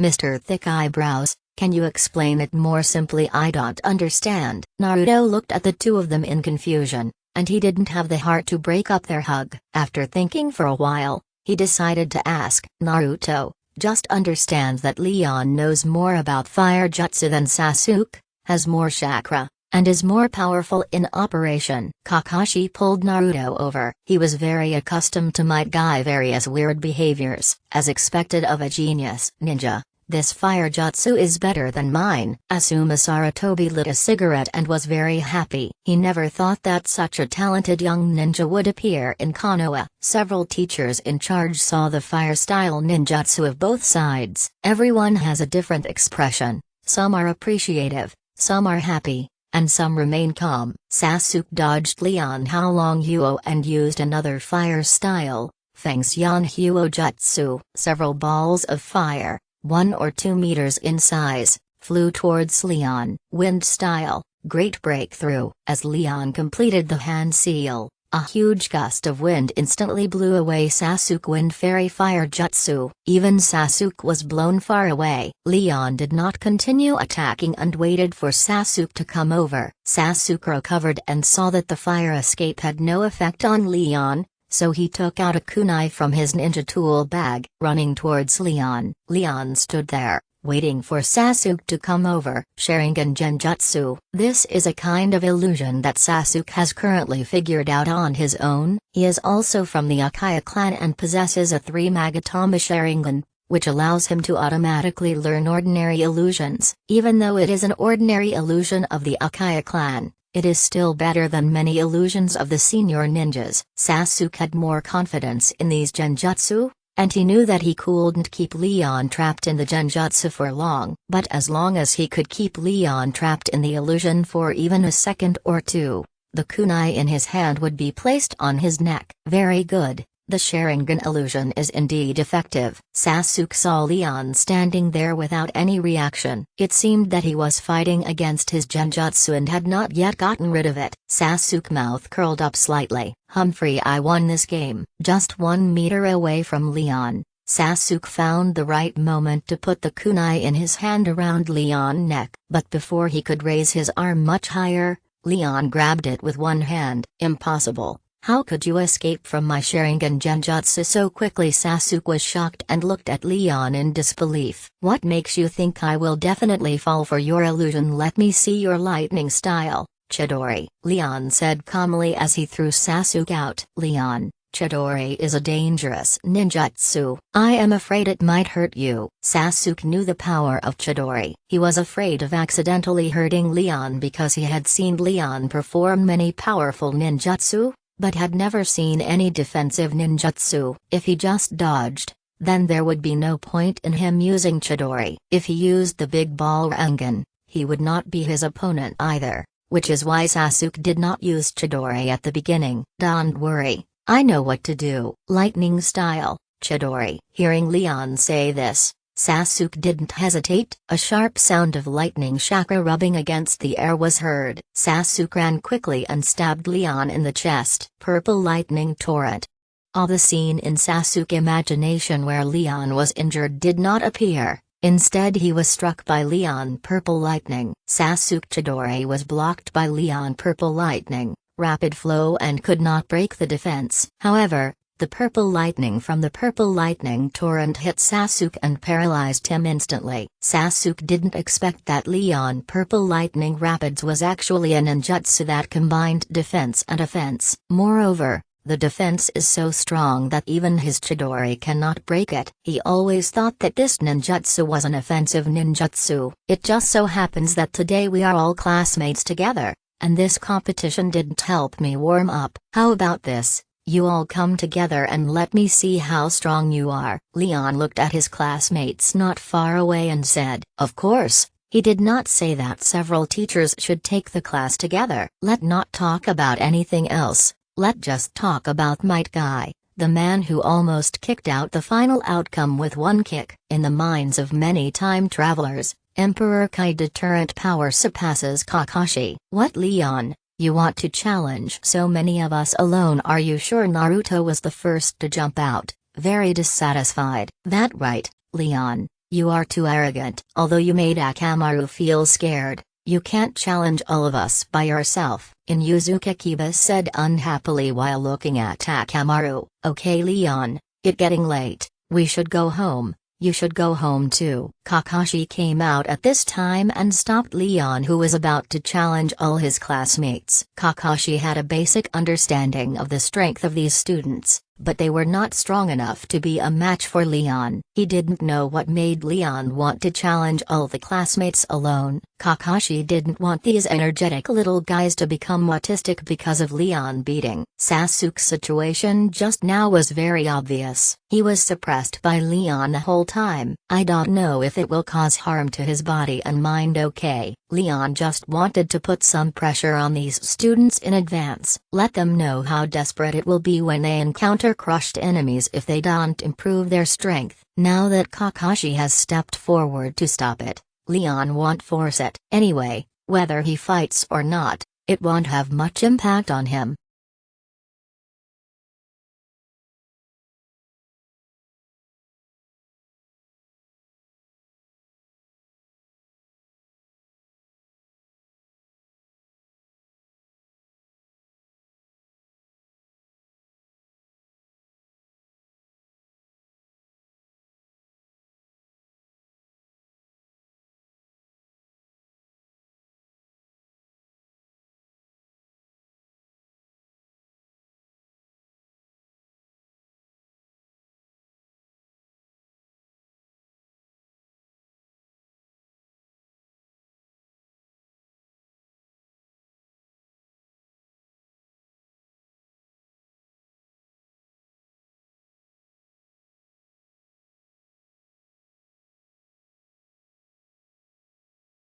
Mr. Thick Eyebrows, can you explain it more simply? I don't understand. Naruto looked at the two of them in confusion, and he didn't have the heart to break up their hug. After thinking for a while, he decided to ask. Naruto, just understand that Leon knows more about fire jutsu than Sasuke, has more chakra, and is more powerful in operation. Kakashi pulled Naruto over. He was very accustomed to Might Guy various weird behaviors, as expected of a genius ninja. This fire jutsu is better than mine. Asuma Sarutobi lit a cigarette and was very happy. He never thought that such a talented young ninja would appear in Konoha. Several teachers in charge saw the fire-style ninjutsu of both sides. Everyone has a different expression. Some are appreciative, some are happy, and some remain calm. Sasuke dodged Leon Haolong Huo and used another fire style, Feng Xian Huo Jutsu. Several balls of fire, 1 or 2 meters in size, flew towards Leon. Wind style, great breakthrough. As Leon completed the hand seal, a huge gust of wind instantly blew away Sasuke Wind Fairy Fire Jutsu. Even Sasuke was blown far away. Leon did not continue attacking and waited for Sasuke to come over. Sasuke recovered and saw that the fire escape had no effect on Leon, so he took out a kunai from his ninja tool bag. Running towards Leon, Leon stood there, waiting for Sasuke to come over. Sharingan Genjutsu. This is a kind of illusion that Sasuke has currently figured out on his own. He is also from the Uchiha clan and possesses a 3-Magatama Sharingan, which allows him to automatically learn ordinary illusions. Even though it is an ordinary illusion of the Uchiha clan, it is still better than many illusions of the senior ninjas. Sasuke had more confidence in these genjutsu, and he knew that he couldn't keep Leon trapped in the genjutsu for long. But as long as he could keep Leon trapped in the illusion for even a second or two, the kunai in his hand would be placed on his neck. Very good. The Sharingan illusion is indeed effective. Sasuke saw Leon standing there without any reaction. It seemed that he was fighting against his genjutsu and had not yet gotten rid of it. Sasuke mouth curled up slightly. Humphrey, I won this game. Just 1 meter away from Leon, Sasuke found the right moment to put the kunai in his hand around Leon's neck. But before he could raise his arm much higher, Leon grabbed it with one hand. Impossible. How could you escape from my Sharingan genjutsu so quickly? Sasuke was shocked and looked at Leon in disbelief. What makes you think I will definitely fall for your illusion? Let me see your lightning style, Chidori, Leon said calmly as he threw Sasuke out. Leon, Chidori is a dangerous ninjutsu. I am afraid it might hurt you. Sasuke knew the power of Chidori. He was afraid of accidentally hurting Leon because he had seen Leon perform many powerful ninjutsu, but had never seen any defensive ninjutsu. If he just dodged, then there would be no point in him using Chidori. If he used the big ball Rasengan, he would not be his opponent either, which is why Sasuke did not use Chidori at the beginning. Don't worry, I know what to do. Lightning style, Chidori. Hearing Leon say this, Sasuke didn't hesitate. A sharp sound of lightning chakra rubbing against the air was heard. Sasuke ran quickly and stabbed Leon in the chest. Purple lightning torrent. All the scene in Sasuke imagination where Leon was injured did not appear. Instead he was struck by Leon purple lightning. Sasuke Chidori was blocked by Leon purple lightning, rapid flow, and could not break the defense. However, the purple lightning from the purple lightning torrent hit Sasuke and paralyzed him instantly. Sasuke didn't expect that Leon purple lightning rapids was actually a ninjutsu that combined defense and offense. Moreover, the defense is so strong that even his Chidori cannot break it. He always thought that this ninjutsu was an offensive ninjutsu. It just so happens that today we are all classmates together, and this competition didn't help me warm up. How about this? You all come together and let me see how strong you are. Leon looked at his classmates not far away and said, of course. He did not say that several teachers should take the class together. Let not talk about anything else, let just talk about Might Guy, the man who almost kicked out the final outcome with one kick. In the minds of many time travelers, Emperor Kai's deterrent power surpasses Kakashi. What, Leon? You want to challenge so many of us alone? Are you sure? Naruto was the first to jump out, very dissatisfied. That right, Leon, you are too arrogant. Although you made Akamaru feel scared, you can't challenge all of us by yourself. Inuzuka Kiba said unhappily while looking at Akamaru. Okay Leon, it's getting late, we should go home. You should go home too. Kakashi came out at this time and stopped Leon, who was about to challenge all his classmates. Kakashi had a basic understanding of the strength of these students, but they were not strong enough to be a match for Leon. He didn't know what made Leon want to challenge all the classmates alone. Kakashi didn't want these energetic little guys to become autistic because of Leon beating. Sasuke's situation just now was very obvious. He was suppressed by Leon the whole time. I don't know if it will cause harm to his body and mind. Okay, Leon just wanted to put some pressure on these students in advance. Let them know how desperate it will be when they encounter crushed enemies if they don't improve their strength. Now that Kakashi has stepped forward to stop it, Leon won't force it. Anyway, whether he fights or not, it won't have much impact on him.